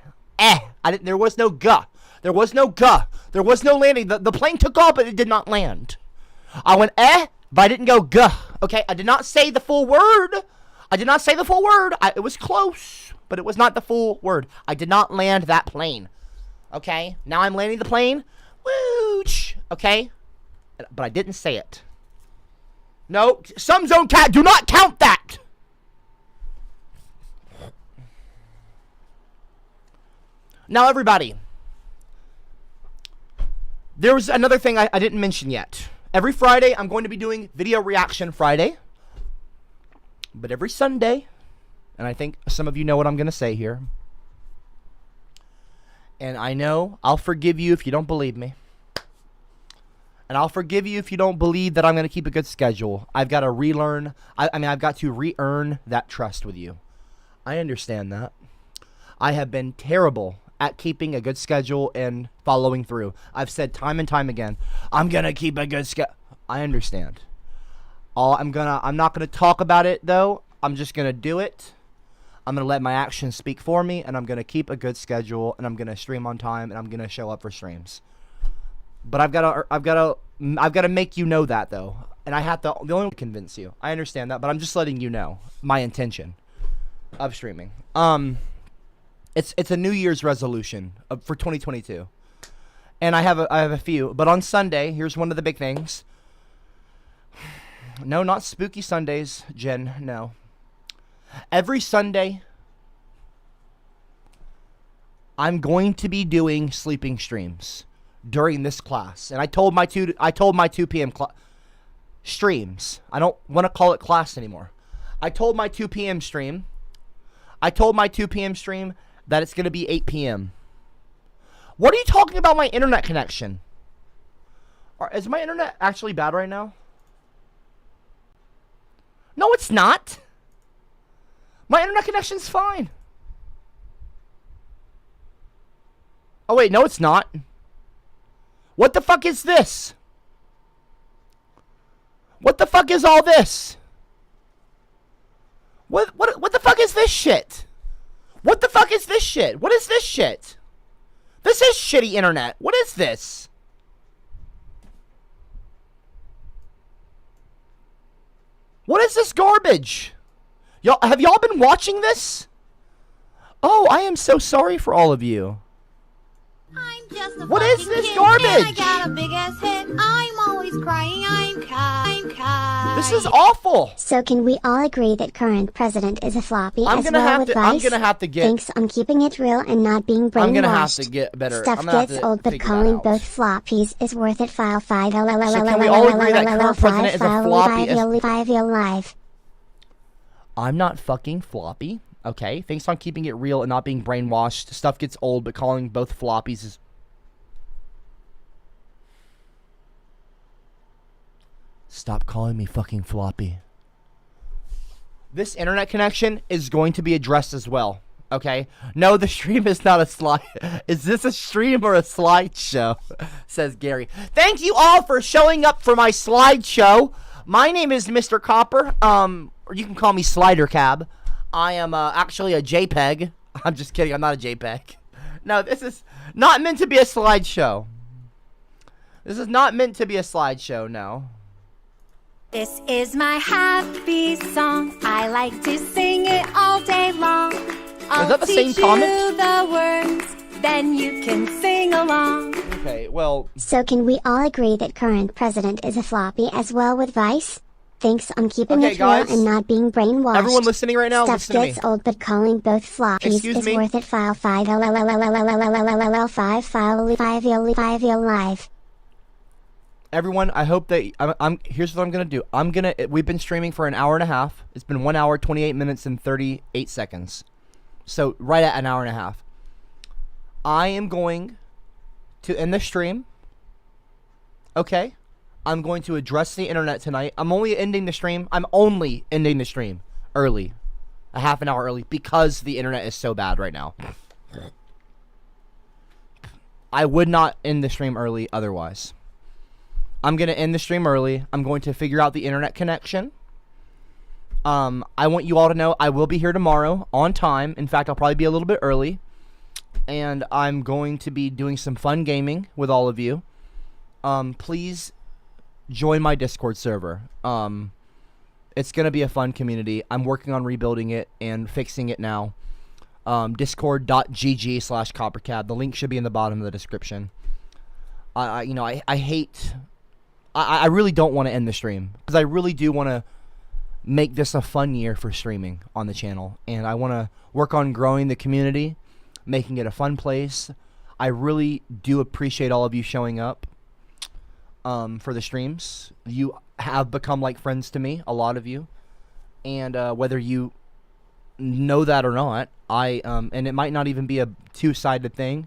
didn't. There was no guh. There was no guh. There was no landing. The plane took off, but it did not land. I went but I didn't go guh. Okay, I did not say the full word. I did not say the full word. It was close, but it was not the full word. I did not land that plane. Okay, now I'm landing the plane. Wooch. Okay, but I didn't say it. No, some zone cat, do not count that. Now, everybody, there was another thing I didn't mention yet. Every Friday, I'm going to be doing Video Reaction Friday. But every Sunday, and I think some of you know what I'm going to say here. And I know I'll forgive you if you don't believe me. And I'll forgive you if you don't believe that I'm going to keep a good schedule. I've got to relearn. I've got to re-earn that trust with you. I understand that. I have been terrible at keeping a good schedule and following through. I've said time and time again, I'm going to keep a good schedule. I understand. I'm not going to talk about it, though. I'm just going to do it. I'm going to let my actions speak for me, and I'm going to keep a good schedule, and I'm going to stream on time, and I'm going to show up for streams. But I've got to make you know that, though. And I have to the only convince you. I understand that, but I'm just letting you know my intention of streaming. It's a New Year's resolution for 2022. And I have a few, but on Sunday, here's one of the big things. No, not spooky Sundays, Jen, no. Every Sunday, I'm going to be doing sleeping streams during this class. And I told my 2 p.m. streams. I don't want to call it class anymore. I told my 2 p.m. stream that it's going to be 8 p.m. What are you talking about my internet connection? Is my internet actually bad right now? No, it's not. My internet connection's fine. Oh, wait, no, it's not. What the fuck is this? What the fuck is all this? What the fuck is this shit? What the fuck is this shit? What is this shit? This is shitty internet. What is this? What is this garbage? Have y'all been watching this? Oh, I am so sorry for all of you. I'm just a What is fucking this kid, garbage? And I got a big ass head. I'm always crying. I'm kind. This is awful. So can we all agree that current president is a floppy I'm as gonna well have with to. Vice? I'm gonna have to get. Thanks on keeping it real and not being brainwashed. I'm gonna have to get better. Stuff I'm gonna have gets to old, but figure calling that out. both floppies is worth it. File 5 So can we all agree that current president is a floppy? 5 live. I'm not fucking floppy. Okay. Thanks on keeping it real and not being brainwashed. Stuff gets old, but calling both floppies is. Stop calling me fucking floppy. This internet connection is going to be addressed as well. Okay? No, the stream is not a slide. Is this a stream or a slideshow? Says Gary. Thank you all for showing up for my slideshow. My name is Mr. Copper. Or you can call me CopperCab. I am actually a JPEG. I'm just kidding. I'm not a JPEG. No, this is not meant to be a slideshow. This is not meant to be a slideshow, no. This is my happy song. I like to sing it all day long. I'll that the same teach comment? you the words, then you can sing along. Okay, well. So can we all agree that current president is a floppy as well with Vice? Thanks on keeping Okay, it real guys. and not being brainwashed. Everyone listening right now, Stuff listen to me. gets old, but calling both floppies Excuse is me? worth it. File 5 5 5 live. Everyone, I hope that here's what I'm gonna do. We've been streaming for an hour and a half. It's been 1 hour, 28 minutes, and 38 seconds. So right at an hour and a half. I am going to end the stream. Okay? I'm going to address the internet tonight. I'm only ending the stream early. A half an hour early because the internet is so bad right now. I would not end the stream early otherwise. I'm going to end the stream early. I'm going to figure out the internet connection. I want you all to know I will be here tomorrow on time. In fact, I'll probably be a little bit early. And I'm going to be doing some fun gaming with all of you. Please join my Discord server. It's going to be a fun community. I'm working on rebuilding it and fixing it now. Discord.gg/CopperCab. The link should be in the bottom of the description. I really don't want to end the stream because I really do want to make this a fun year for streaming on the channel, and I want to work on growing the community, making it a fun place. I really do appreciate all of you showing up for the streams. You have become like friends to me, a lot of you, and whether you know that or not, and it might not even be a two-sided thing,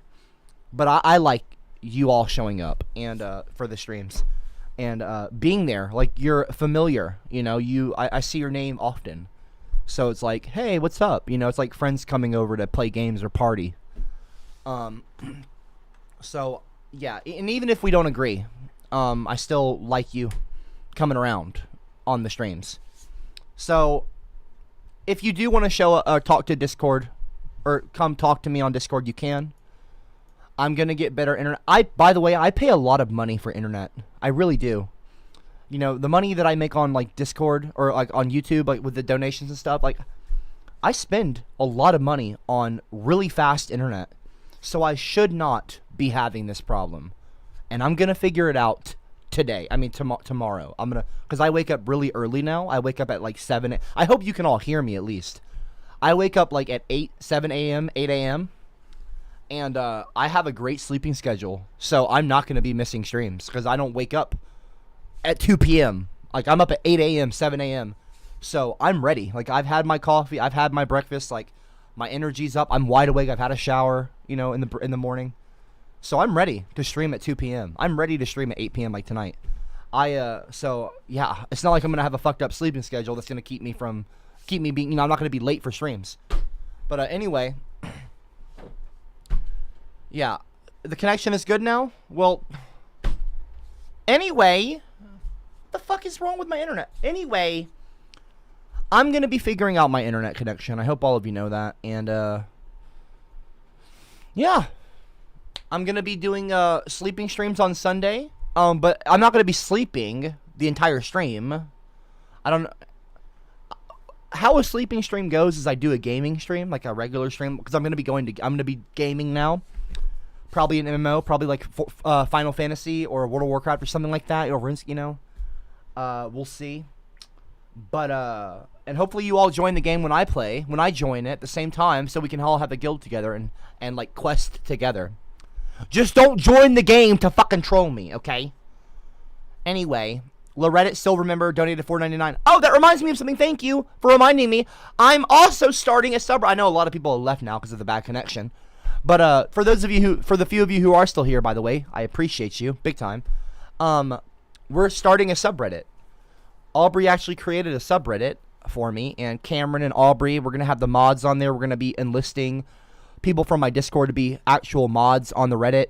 but I like you all showing up and for the streams and being there. Like, you're familiar, you know. I see your name often, so it's like, hey, what's up? You know, it's like friends coming over to play games or party. So yeah, and even if we don't agree, I still like you coming around on the streams. So if you do want to talk to Discord or come talk to me on Discord, you can. I'm gonna get better internet. By the way, I pay a lot of money for internet. I really do. You know, the money that I make on like Discord or like on YouTube, like with the donations and stuff, like I spend a lot of money on really fast internet. So I should not be having this problem. And I'm gonna figure it out today. I mean tomorrow. Because I wake up really early now. I wake up at like 7. I hope you can all hear me at least. I wake up like at 7 a.m., 8 a.m. And I have a great sleeping schedule. So I'm not going to be missing streams because I don't wake up at 2 p.m. Like, I'm up at 8 a.m., 7 a.m. So I'm ready. Like, I've had my coffee. I've had my breakfast. Like, my energy's up. I'm wide awake. I've had a shower, you know, in the morning. So I'm ready to stream at 2 p.m. I'm ready to stream at 8 p.m. like tonight. So, yeah. It's not like I'm going to have a fucked up sleeping schedule that's going to keep me being, you know, I'm not going to be late for streams. But anyway... Yeah, the connection is good now? Well, anyway, what the fuck is wrong with my internet? Anyway, I'm going to be figuring out my internet connection. I hope all of you know that. And, yeah, I'm going to be doing sleeping streams on Sunday. But I'm not going to be sleeping the entire stream. I don't know. How a sleeping stream goes is I do a gaming stream, like a regular stream, because I'm going to be gaming now. Probably an MMO, probably like Final Fantasy or World of Warcraft or something like that, or you know, we'll see. But and hopefully you all join the game when I join it at the same time, so we can all have a guild together and like quest together. Just don't join the game to fucking troll me, okay? Anyway, Loretta still remember donated $4.99. Oh, that reminds me of something. Thank you for reminding me. I'm also starting a sub. I know a lot of people have left now because of the bad connection. But for the few of you who are still here, by the way, I appreciate you big time. We're starting a subreddit. Aubrey actually created a subreddit for me, and Cameron and Aubrey, we're gonna have the mods on there. We're gonna be enlisting people from my Discord to be actual mods on the Reddit,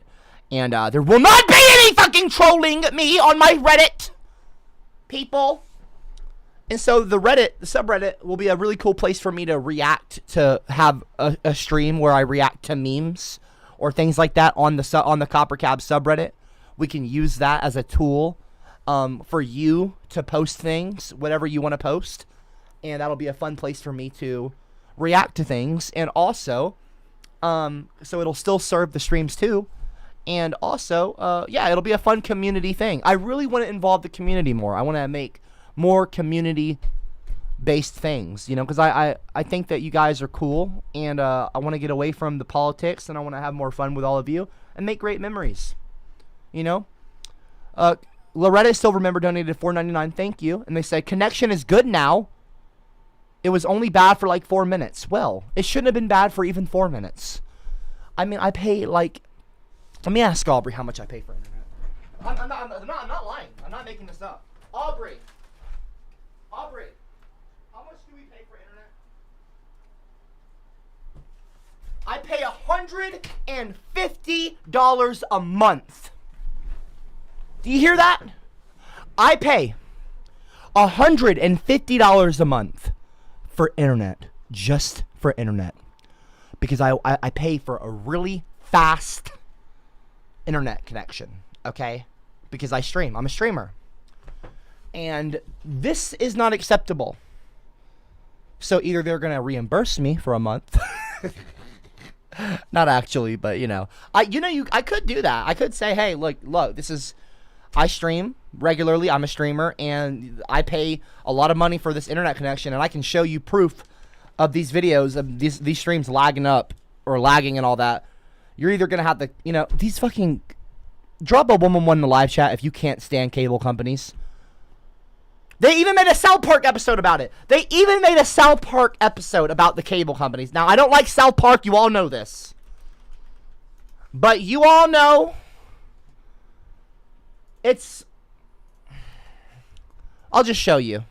and there will not be any fucking trolling me on my Reddit, people. And so the subreddit will be a really cool place for me to react to, have a stream where I react to memes or things like that on the CopperCab subreddit. We can use that as a tool for you to post things, whatever you want to post. And that'll be a fun place for me to react to things. And also, so it'll still serve the streams too. And also, yeah, it'll be a fun community thing. I really want to involve the community more. I want to make more community-based things, you know, because I think that you guys are cool, and I want to get away from the politics, and I want to have more fun with all of you and make great memories, you know. Loretta still remember donated $4.99. Thank you. And they say connection is good now. It was only bad for like 4 minutes. Well, it shouldn't have been bad for even 4 minutes. I mean, I pay like. Let me ask Aubrey how much I pay for internet. I'm not lying. I'm not making this up. Aubrey, how much do we pay for internet? I pay $150 a month. Do you hear that? I pay $150 a month for internet, just for internet, because I pay for a really fast internet connection, okay? Because I stream. I'm a streamer. And this is not acceptable. So either they're going to reimburse me for a month. Not actually, but I could do that. I could say, hey, look, I stream regularly. I'm a streamer, and I pay a lot of money for this internet connection, and I can show you proof of these videos of these streams lagging up or lagging and all that. You're either gonna have to, these fucking drop a 111 in the live chat if you can't stand cable companies. They even made a South Park episode about it. They even made a South Park episode about the cable companies. Now, I don't like South Park. You all know this. But you all know I'll just show you.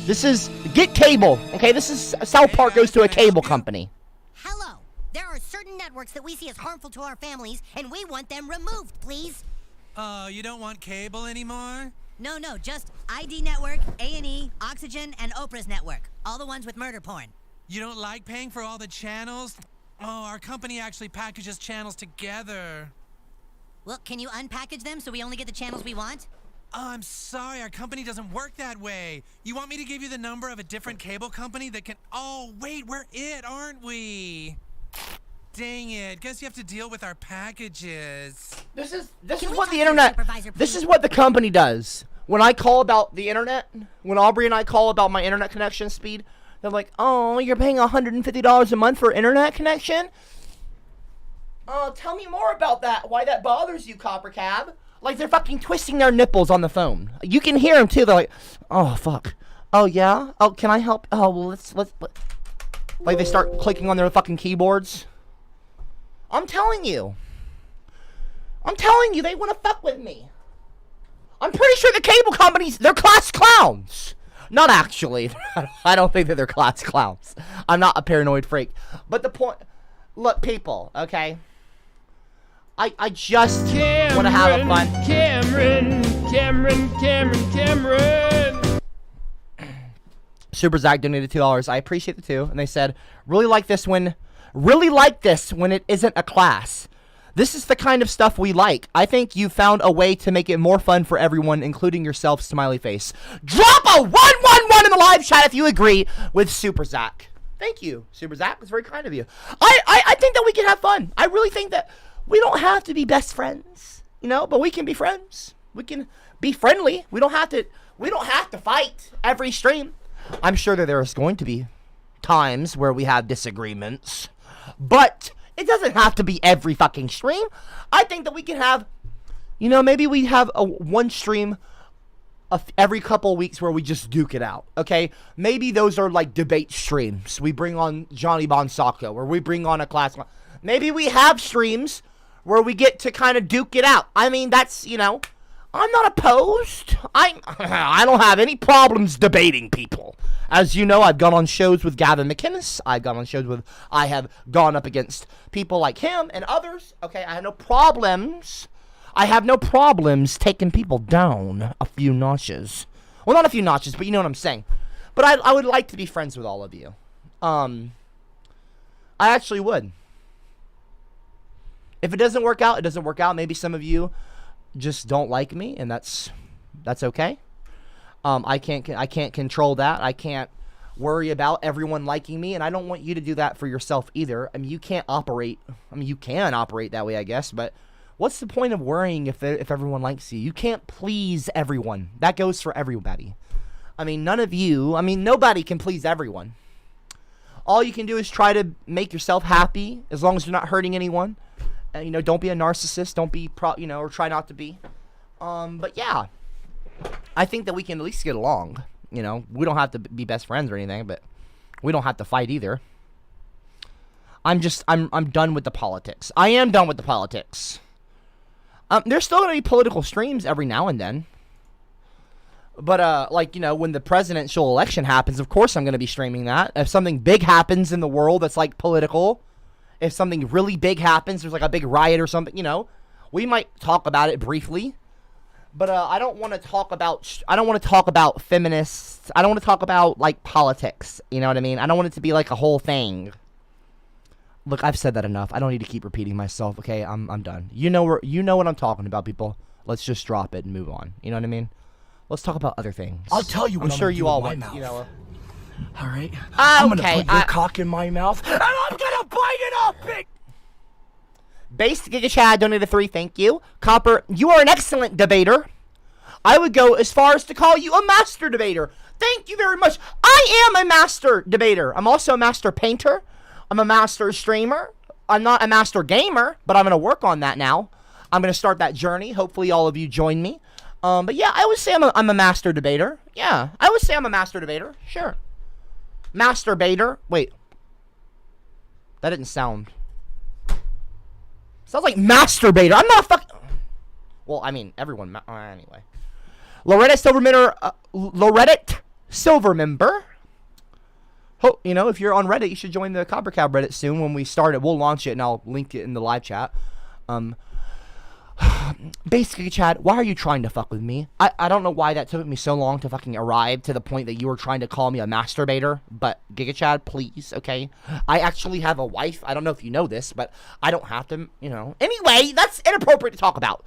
This is Get Cable. Okay, this is South Park goes to a cable company. Hello. There are certain networks that we see as harmful to our families, and we want them removed, please. Oh, you don't want cable anymore? No, just ID Network, A&E, Oxygen, and Oprah's network. All the ones with murder porn. You don't like paying for all the channels? Oh, our company actually packages channels together. Well, can you unpackage them so we only get the channels we want? Oh, I'm sorry, our company doesn't work that way. You want me to give you the number of a different cable company that can... Oh, wait, we're it, aren't we? Dang it, guess you have to deal with our packages. This is what the internet... This is what the company does. When I call about the internet, when Aubrey and I call about my internet connection speed, they're like, oh, you're paying $150 a month for internet connection? Oh, tell me more about that. Why that bothers you, CopperCab? Like they're fucking twisting their nipples on the phone. You can hear them too. They're like, oh, fuck. Oh, yeah? Oh, can I help? Oh, well, let's... Like they start clicking on their fucking keyboards. I'm telling you, they want to fuck with me. I'm pretty sure the cable companies, they're class clowns. Not actually. I don't think that they're class clowns. I'm not a paranoid freak. But the point, look, people, okay? I just want to have a fun. Cameron. Super Zach donated $2. I appreciate the $2. And they said, really like this when it isn't a class. This is the kind of stuff we like. I think you found a way to make it more fun for everyone, including yourself, smiley face. Drop a 111 in the live chat if you agree with Super Zach. Thank you, Super Zach. That's very kind of you. I think that we can have fun. I really think that we don't have to be best friends, but we can be friends. We can be friendly. We don't have to fight every stream. I'm sure that there is going to be times where we have disagreements, but it doesn't have to be every fucking stream. I think that we can have, maybe we have one stream every couple of weeks where we just duke it out, okay? Maybe those are like debate streams. We bring on Johnny Bonsacco, or we bring on a class. Maybe we have streams where we get to kind of duke it out. I mean, that's, I'm not opposed. I don't have any problems debating people. As you know, I've gone on shows with Gavin McInnes. I have gone up against people like him and others. Okay, I have no problems. Taking people down a few notches. Well, not a few notches, but you know what I'm saying. But I would like to be friends with all of you. I actually would. If it doesn't work out, it doesn't work out. Maybe some of you just don't like me, and that's okay. I can't control that. I can't worry about everyone liking me, and I don't want you to do that for yourself either. I mean, you can operate that way, I guess, but what's the point of worrying if everyone likes you? You can't please everyone. That goes for everybody. I mean, nobody can please everyone. All you can do is try to make yourself happy, as long as you're not hurting anyone. And, don't be a narcissist. Don't be, or try not to be. But yeah, I think that we can at least get along. We don't have to be best friends or anything, but we don't have to fight either. I'm done with the politics. I am done with the politics. There's still going to be political streams every now and then. But, when the presidential election happens, of course I'm going to be streaming that. If something big happens in the world that's, political, if something really big happens, there's, a big riot or something, we might talk about it briefly. But I don't want to talk about feminists. I don't want to talk about, politics. You know what I mean? I don't want it to be, a whole thing. Look, I've said that enough. I don't need to keep repeating myself, okay? I'm done. You know what I'm talking about, people. let's just drop it and move on. You know what I mean? Let's talk about other things. I'll tell you what I'm sure gonna you do all with would. my mouth. You know. All right. I'm gonna Okay, put your cock in my mouth, and I'm gonna bite it off, big. Base Giga Chad donated 3. Thank you. Copper, you are an excellent debater. I would go as far as to call you a master debater. Thank you very much. I am a master debater. I'm also a master painter. I'm a master streamer. I'm not a master gamer, but I'm going to work on that now. I'm going to start that journey. Hopefully all of you join me. But yeah, I would say I'm a master debater. Yeah, I would say I'm a master debater. Sure. Masturbator. Wait. That didn't sound... Sounds like masturbator. I'm not fucking... Well, I mean, everyone... anyway. Loretta Silvermember. Oh, you know, if you're on Reddit, you should join the CopperCab Reddit soon when we start it. We'll launch it, and I'll link it in the live chat. Basically, Chad, why are you trying to fuck with me? I don't know why that took me so long to fucking arrive to the point that you were trying to call me a masturbator, but Giga Chad, please, okay? I actually have a wife. I don't know if you know this, but I don't have to, you know. Anyway, that's inappropriate to talk about.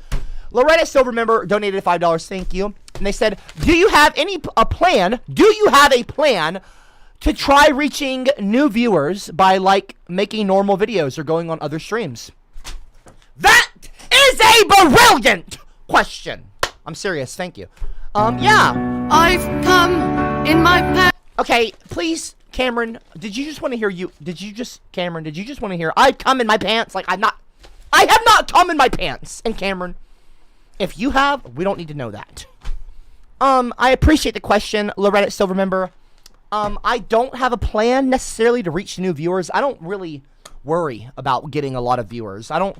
Loretta Silvermember donated $5. Thank you. And they said, do you have a plan to try reaching new viewers by, like, making normal videos or going on other streams? That is a brilliant question. I'm serious. Thank you. Yeah. I've come in my pants. Okay, please, Cameron, did you just want to hear I've come in my pants? Like, I have not come in my pants. And Cameron, if you have, we don't need to know that. I appreciate the question, Loretta Silvermember. I don't have a plan necessarily to reach new viewers. I don't really worry about getting a lot of viewers. I don't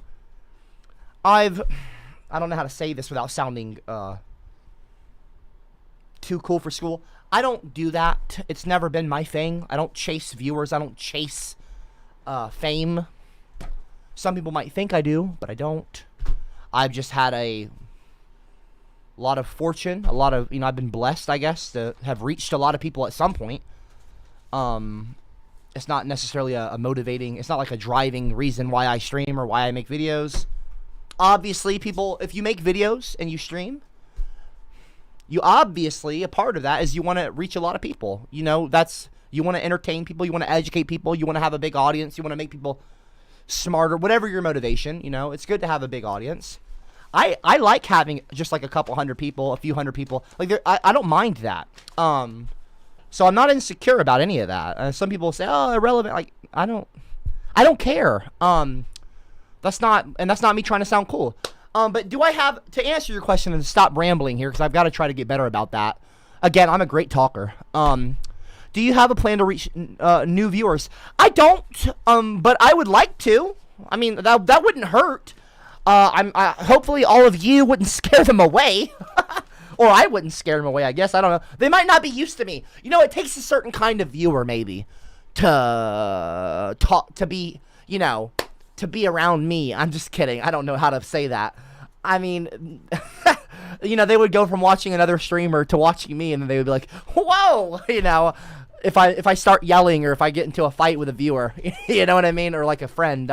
know how to say this without sounding too cool for school. I don't do that. It's never been my thing. I don't chase viewers. I don't chase fame. Some people might think I do, but I don't. I've just had a lot of fortune, a lot of, I've been blessed, I guess, to have reached a lot of people at some point. It's not necessarily a motivating, it's not like a driving reason why I stream or why I make videos. Obviously, people, if you make videos and you stream, you obviously, a part of that is you want to reach a lot of people. You want to entertain people, you want to educate people, you want to have a big audience, you want to make people smarter, whatever your motivation, it's good to have a big audience. I like having just like a couple hundred people, a few hundred people. Like, I don't mind that. So I'm not insecure about any of that. Some people say, oh, irrelevant. Like, I don't care. That's not me trying to sound cool. But do I have, to answer your question and stop rambling here, because I've got to try to get better about that. Again, I'm a great talker. Do you have a plan to reach new viewers? I don't, but I would like to. I mean, that wouldn't hurt. Hopefully all of you wouldn't scare them away. Or I wouldn't scare them away, I guess. I don't know. They might not be used to me. It takes a certain kind of viewer, maybe, to talk, to be around me. I'm just kidding. I don't know how to say that. I mean, they would go from watching another streamer to watching me, and then they would be like, whoa, if I start yelling or if I get into a fight with a viewer, you know what I mean? Or like a friend.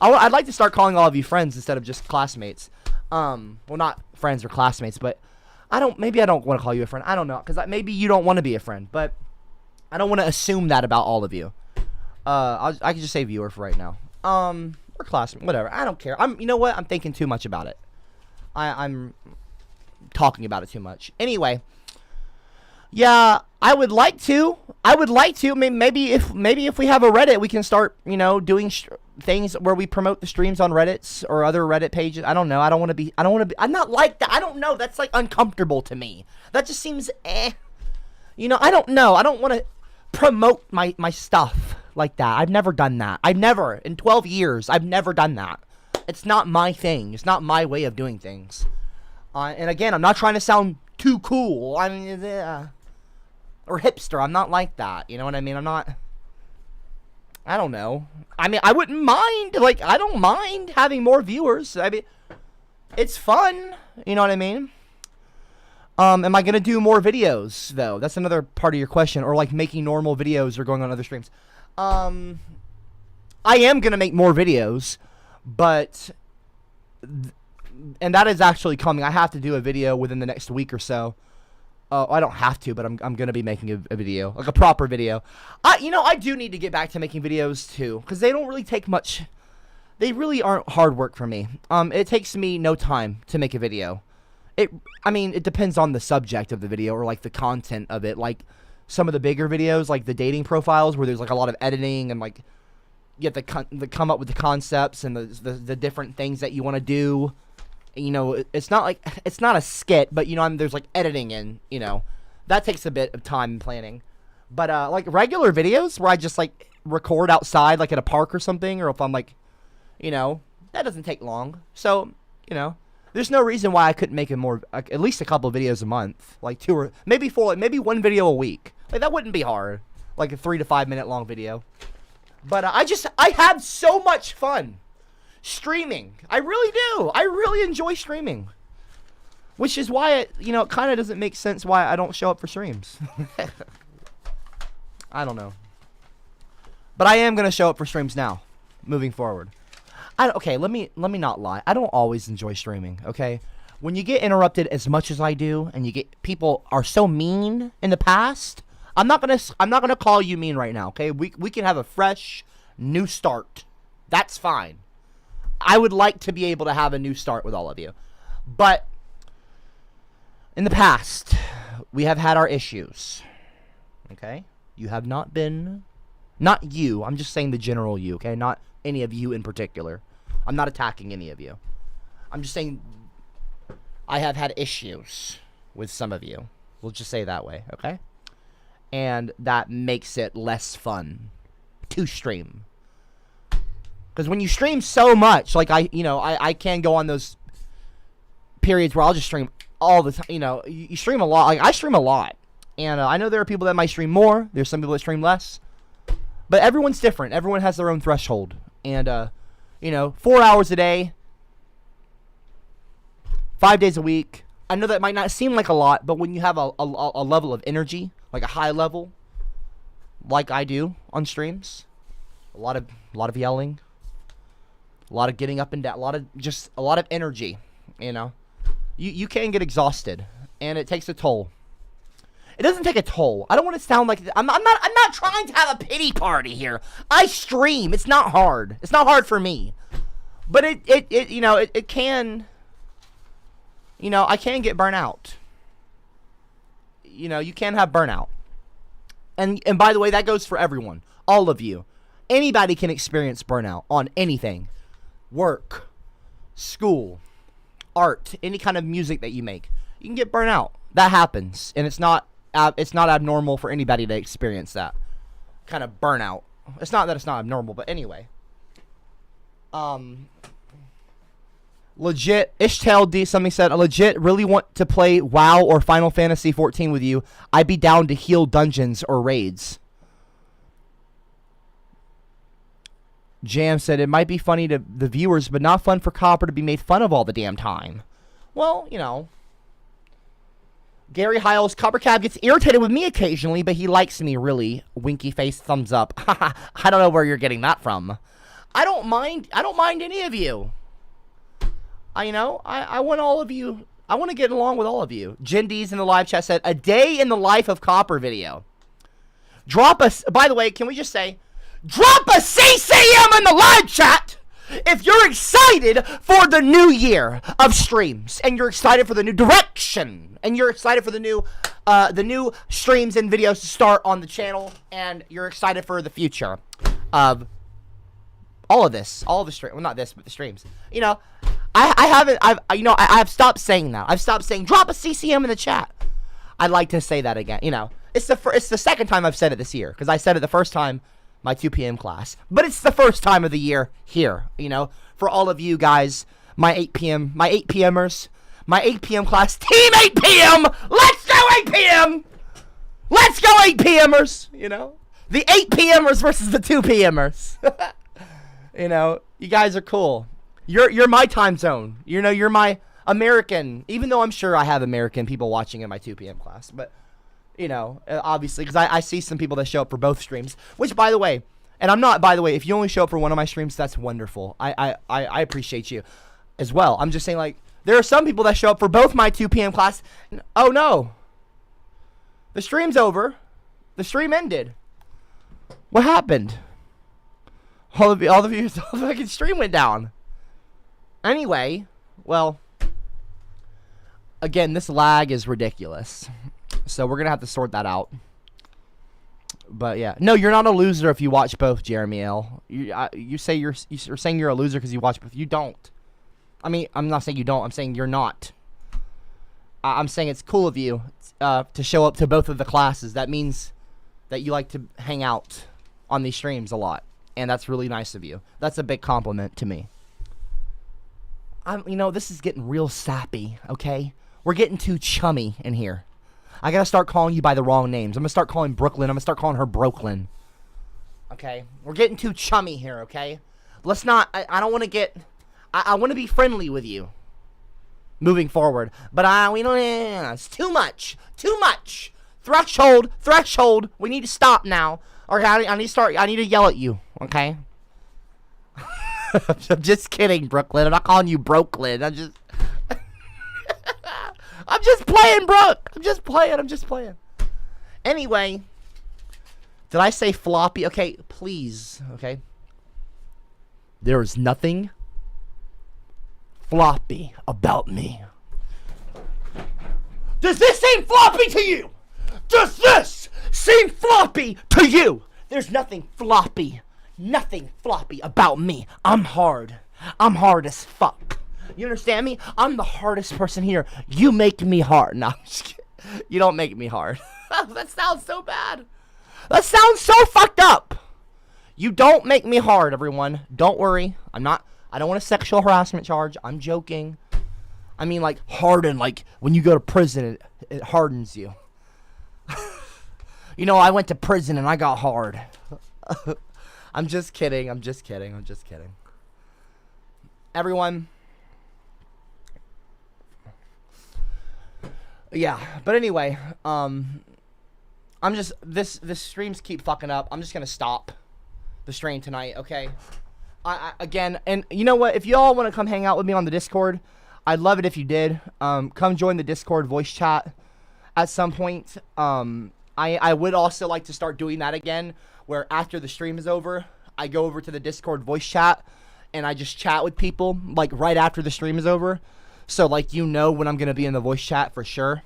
I'd like to start calling all of you friends instead of just classmates. Well, not friends or classmates, but maybe I don't want to call you a friend. I don't know, because maybe you don't want to be a friend, but I don't want to assume that about all of you. I can just say viewer for right now. Or classmate, whatever. I don't care. You know what? I'm thinking too much about it. I'm talking about it too much. Anyway, yeah, I would like to. Maybe if we have a Reddit, we can start, doing things where we promote the streams on Reddits or other Reddit pages. I don't know. I don't want to be. I'm not like that. I don't know. That's like uncomfortable to me. That just seems I don't know. I don't want to promote my stuff like that. I've never done that. In 12 years, I've never done that. It's not my thing. It's not my way of doing things. And again, I'm not trying to sound too cool. I mean, or hipster. I'm not like that. You know what I mean? I don't know. I mean, I wouldn't mind. Like, I don't mind having more viewers. I mean, it's fun. You know what I mean? Am I going to do more videos, though? That's another part of your question. Or, like, making normal videos or going on other streams. I am going to make more videos. But and that is actually coming. I have to do a video within the next week or so. I don't have to, but I'm gonna be making a video, like a proper video. I do need to get back to making videos too, because they don't really take much. They really aren't hard work for me. It takes me no time to make a video. It depends on the subject of the video or like the content of it. Like some of the bigger videos, like the dating profiles, where there's like a lot of editing and like you have to come up with the concepts and the different things that you want to do. You know, it's not a skit, but you know, there's like editing and you know, that takes a bit of time and planning. But like regular videos where I just like record outside, like at a park or something, or if I'm like, you know, that doesn't take long. So you know, there's no reason why I couldn't make at least a couple of videos a month, like 2 or maybe 4, maybe 1 video a week. Like that wouldn't be hard, like a 3 to 5 minute long video. But I have so much fun streaming. I really do. I really enjoy streaming. Which is why it kind of doesn't make sense why I don't show up for streams. I don't know. But I am going to show up for streams now, moving forward. Okay, let me not lie. I don't always enjoy streaming, okay? When you get interrupted as much as I do and people are so mean in the past, I'm not going to call you mean right now, okay? We can have a fresh new start. That's fine. I would like to be able to have a new start with all of you. But in the past, we have had our issues. Okay? You have not you, I'm just saying the general you, okay? Not any of you in particular. I'm not attacking any of you. I'm just saying I have had issues with some of you. We'll just say it that way, okay? And that makes it less fun to stream. Because when you stream so much, like I can go on those periods where I'll just stream all the time. You know, you stream a lot. Like I stream a lot, and I know there are people that might stream more. There's some people that stream less, but everyone's different. Everyone has their own threshold, and 4 hours a day, 5 days a week. I know that might not seem like a lot, but when you have a level of energy, like a high level, like I do on streams, a lot of yelling. A lot of getting up and down, a lot of energy, you know. You can get exhausted, and it takes a toll. It doesn't take a toll. I don't want to sound like I'm not trying to have a pity party here. I stream. It's not hard. It's not hard for me. But it can, I can get burnt out. You can have burnout. And by the way, that goes for everyone. All of you. Anybody can experience burnout on anything. Work, school, art, any kind of music that you make. You can get burnt out. That happens, and it's not abnormal for anybody to experience that kind of burnout. It's not that it's not abnormal, but anyway. Legit, Ishtail D something said, I legit really want to play WoW or Final Fantasy 14 with you. I'd be down to heal dungeons or raids. Jam said, it might be funny to the viewers, but not fun for Copper to be made fun of all the damn time. Well, Gary Hiles, CopperCab gets irritated with me occasionally, but he likes me, really. Winky face, thumbs up. I don't know where you're getting that from. I don't mind any of you. I want all of you. I want to get along with all of you. Jindy's in the live chat said, a day in the life of Copper video. By the way, can we just say, drop a CCM in the live chat if you're excited for the new year of streams, and you're excited for the new direction, and you're excited for the new streams and videos to start on the channel, and you're excited for the future of all of this, all of the streams. Well, not this, but the streams. I've stopped saying that. I've stopped saying drop a CCM in the chat. I'd like to say that again. It's the second time I've said it this year, because I said it the first time. My 2 p.m. class. But it's the first time of the year here, for all of you guys, my 8 p.m.ers, my 8 p.m. class, Team 8 p.m. Let's go 8 p.m. Let's go 8 p.m.ers, The 8 p.m.ers versus the 2 p.m.ers. You guys are cool. You're my time zone. You're my American, even though I'm sure I have American people watching in my 2 p.m. class, but obviously, because I see some people that show up for both streams, which, by the way, and I'm not, by the way, if you only show up for one of my streams, that's wonderful. I appreciate you as well. I'm just saying, like, There are some people that show up for both my 2 p.m. class. Oh no. The stream's over. The stream ended. What happened? All the fucking stream went down. Anyway, well, again, this lag is ridiculous. So we're going to have to sort that out. But yeah. No, you're not a loser if you watch both, Jeremy L. You say you're saying you're a loser because you watch both. You don't. I mean, I'm not saying you don't. I'm saying you're not. I'm saying it's cool of you to show up to both of the classes. That means that you like to hang out on these streams a lot. And that's really nice of you. That's a big compliment to me. You know, this is getting real sappy, okay? We're getting too chummy in here. I gotta start calling you by the wrong names. I'm gonna start calling Brooklyn. I'm gonna start calling her Brooklyn. Okay? We're getting too chummy here, okay? Let's not... I don't want to get... I want to be friendly with you moving forward. But we don't... it's too much. Too much. Threshold. We need to stop now. Or I need to yell at you, okay? I'm just kidding, Brooklyn. I'm not calling you Brooklyn. I'm just playing, Brooke. I'm just playing. Anyway, did I say floppy? Okay, please, okay? There is nothing floppy about me. Does this seem floppy to you? Does this seem floppy to you? There's nothing floppy about me. I'm hard as fuck. You understand me? I'm the hardest person here. You make me hard. No, I'm just kidding. You don't make me hard. That sounds so bad. That sounds so fucked up. You don't make me hard, everyone. Don't worry. I don't want a sexual harassment charge. I'm joking. I mean, like, harden, like, when you go to prison, it hardens you. You know, I went to prison and I got hard. I'm just kidding. Everyone. Yeah, but anyway, I'm just, this streams keep fucking up. I'm just gonna stop the stream tonight, okay? Again, and you know what? If you all want to come hang out with me on the Discord, I'd love it if you did. Come join the Discord voice chat at some point. I would also like to start doing that again, where after the stream is over, I go over to the Discord voice chat, and I just chat with people, like, right after the stream is over. So, like, you know when I'm going to be in the voice chat for sure.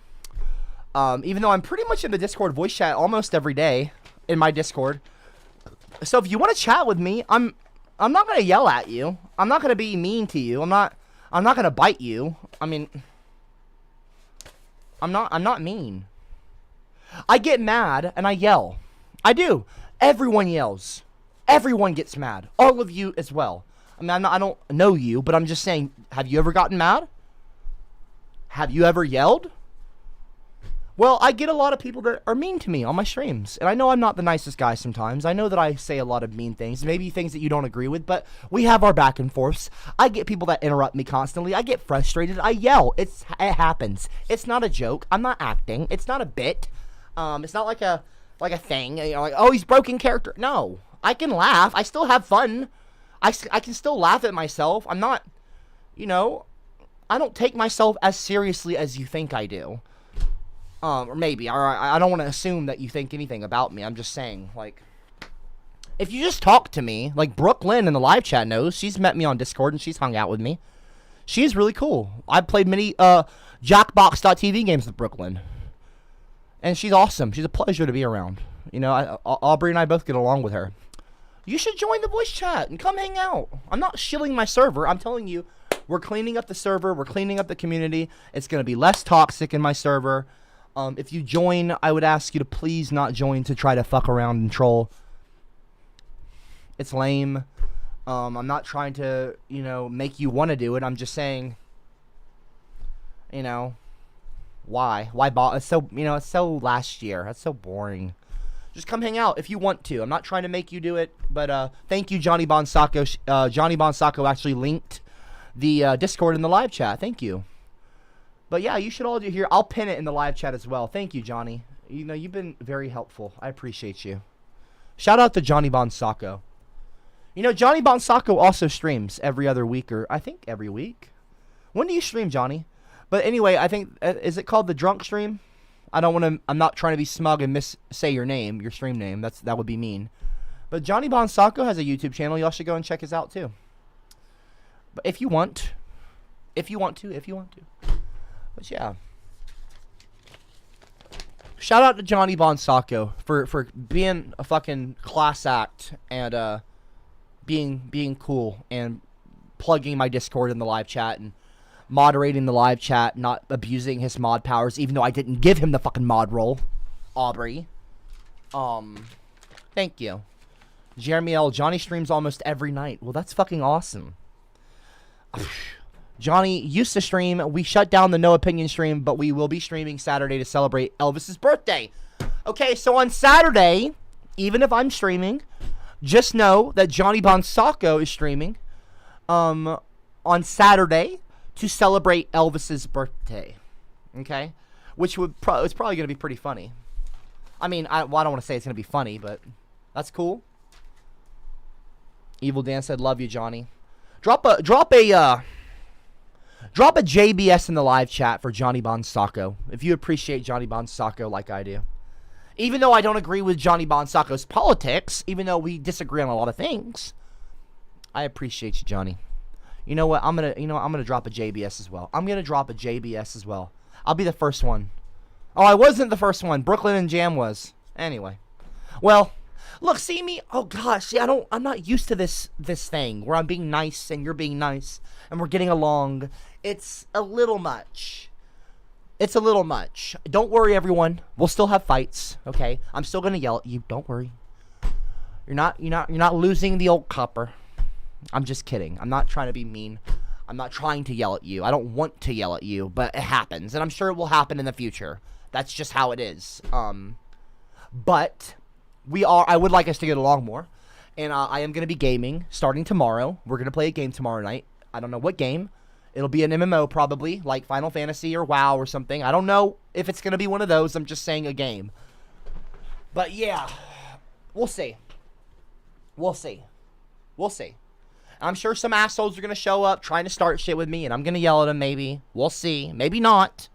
Even though I'm pretty much in the Discord voice chat almost every day in my Discord. So, if you want to chat with me, I'm not going to yell at you. I'm not going to be mean to you. I'm not going to bite you. I mean, I'm not mean. I get mad and I yell. I do. Everyone yells. Everyone gets mad. All of you as well. I mean, I don't know you, but I'm just saying, have you ever gotten mad? Have you ever yelled? Well, I get a lot of people that are mean to me on my streams. And I know I'm not the nicest guy sometimes. I know that I say a lot of mean things, maybe things that you don't agree with, but we have our back and forths. I get people that interrupt me constantly. I get frustrated. I yell. It happens. It's not a joke. I'm not acting. It's not a bit. It's not like a thing. You know, like, oh, he's broken character. No. I can laugh. I still have fun. I can still laugh at myself. I'm not, you know, I don't take myself as seriously as you think I do. Or maybe, or I don't want to assume that you think anything about me. I'm just saying, like, if you just talk to me, like Brooklyn in the live chat knows, she's met me on Discord and she's hung out with me. She's really cool. I've played many Jackbox.tv games with Brooklyn. And she's awesome. She's a pleasure to be around. You know, Aubrey and I both get along with her. You should join the voice chat and come hang out. I'm not shilling my server. I'm telling you, we're cleaning up the server. We're cleaning up the community. It's going to be less toxic in my server. If you join, I would ask you to please not join to try to fuck around and troll. It's lame. I'm not trying to, you know, make you want to do it. I'm just saying, you know, why? Why it's so, you know, it's so last year. That's so boring. Just come hang out if you want to. I'm not trying to make you do it, but thank you, Johnny Bonsacco. Johnny Bonsacco actually linked the Discord in the live chat. Thank you. But yeah, you should all do here. I'll pin it in the live chat as well. Thank you, Johnny. You know, you've been very helpful. I appreciate you. Shout out to Johnny Bonsacco. You know, Johnny Bonsacco also streams every other week, or I think every week. When do you stream, Johnny? But anyway, I think, is it called the drunk stream? I don't want to, I'm not trying to be smug and say your name, your stream name. That would be mean. But Johnny Bonsacco has a YouTube channel. Y'all should go and check his out too. But if you want to. But yeah. Shout out to Johnny Bonsacco for being a fucking class act and being cool and plugging my Discord in the live chat and moderating the live chat, not abusing his mod powers, even though I didn't give him the fucking mod role. Aubrey. Thank you. Jeremy L. Johnny streams almost every night. Well, that's fucking awesome. Johnny used to stream. We shut down the No Opinion stream, but we will be streaming Saturday to celebrate Elvis's birthday. Okay, so on Saturday, even if I'm streaming, just know that Johnny Bonsacco is streaming on Saturday to celebrate Elvis's birthday. Okay? Which would it's probably going to be pretty funny. I mean, I don't want to say it's going to be funny, but that's cool. Evil Dan said, "Love you, Johnny." Drop a JBS in the live chat for Johnny Bonsacco if you appreciate Johnny Bonsacco like I do. Even though I don't agree with Johnny Bonsacco's politics, even though we disagree on a lot of things, I appreciate you, Johnny. You know what? I'm gonna drop a JBS as well. I'll be the first one. Oh, I wasn't the first one. Brooklyn and Jam was. Anyway. Well, look, see me? Oh gosh, see, I'm not used to this thing where I'm being nice and you're being nice and we're getting along. It's a little much. Don't worry, everyone. We'll still have fights, okay? I'm still gonna yell at you. Don't worry. You're not losing the old copper. I'm just kidding. I'm not trying to be mean. I'm not trying to yell at you. I don't want to yell at you, but it happens, and I'm sure it will happen in the future. That's just how it is. But I would like us to get along more. And I am going to be gaming starting tomorrow. We're going to play a game tomorrow night. I don't know what game. It'll be an MMO probably, like Final Fantasy or WoW or something. I don't know if it's going to be one of those. I'm just saying a game. But yeah, we'll see. I'm sure some assholes are going to show up trying to start shit with me, and I'm going to yell at them maybe. We'll see. Maybe not.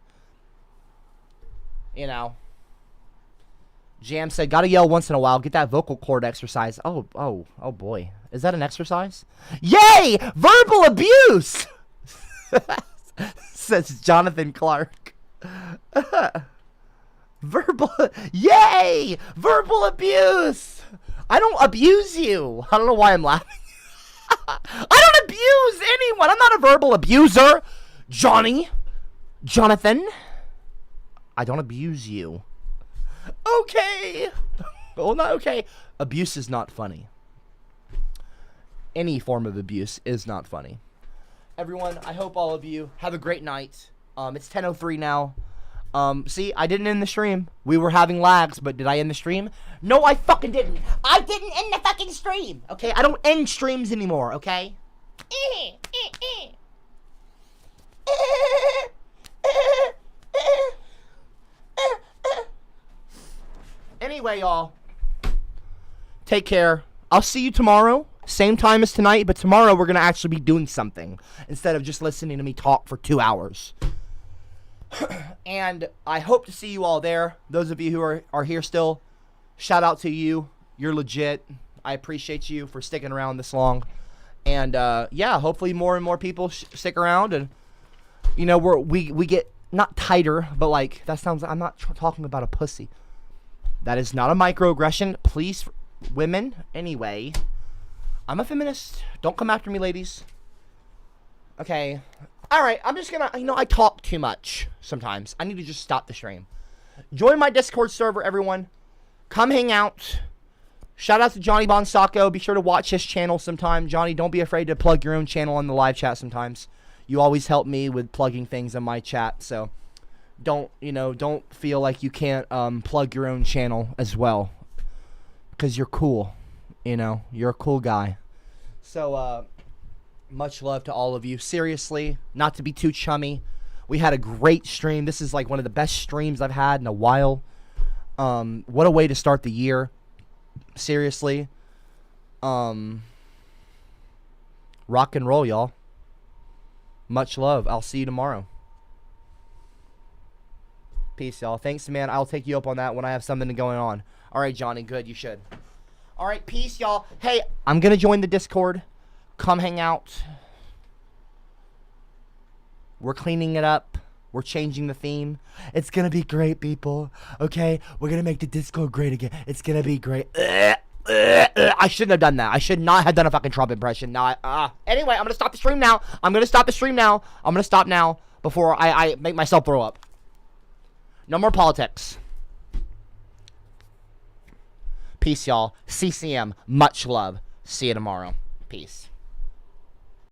You know. Jam said, gotta yell once in a while. Get that vocal cord exercise. Oh boy. Is that an exercise? Yay! Verbal abuse! Says Jonathan Clark. Yay! Verbal abuse! I don't abuse you. I don't know why I'm laughing. I don't abuse anyone. I'm not a verbal abuser. Jonathan. I don't abuse you. Okay. Well, not okay. Abuse is not funny. Any form of abuse is not funny. Everyone, I hope all of you have a great night. It's 10:03 now. See, I didn't end the stream. We were having lags, but did I end the stream? No, I fucking didn't. I didn't end the fucking stream. Okay, I don't end streams anymore, okay? Anyway, y'all, take care. I'll see you tomorrow, same time as tonight, but tomorrow we're going to actually be doing something instead of just listening to me talk for 2 hours. And I hope to see you all there. Those of you who are here still, shout out to you. You're legit. I appreciate you for sticking around this long. And, yeah, hopefully more and more people stick around. And, you know, we get not tighter, but, like, that sounds, I'm not talking about a pussy. That is not a microaggression. Please, women. Anyway, I'm a feminist. Don't come after me, ladies. Okay. Alright, I'm just gonna, I talk too much sometimes. I need to just stop the stream. Join my Discord server, everyone. Come hang out. Shout out to Johnny Bonsacco. Be sure to watch his channel sometime. Johnny, don't be afraid to plug your own channel in the live chat sometimes. You always help me with plugging things in my chat, so don't feel like you can't plug your own channel as well, because you're cool. You're a cool guy. So much love to all of you. Seriously, not to be too chummy, we had a great stream. This is like one of the best streams I've had in a while. What a way to start the year. Seriously. Rock and roll, y'all. Much love. I'll see you tomorrow. Peace, y'all. Thanks, man. I'll take you up on that when I have something going on. All right, Johnny. Good. You should. All right. Peace, y'all. Hey, I'm going to join the Discord. Come hang out. We're cleaning it up. We're changing the theme. It's going to be great, people. Okay? We're going to make the Discord great again. It's going to be great. I shouldn't have done that. I should not have done a fucking Trump impression. Now, anyway, I'm going to stop the stream now. I'm going to stop now before I make myself throw up. No more politics. Peace, y'all. CCM. Much love. See you tomorrow. Peace.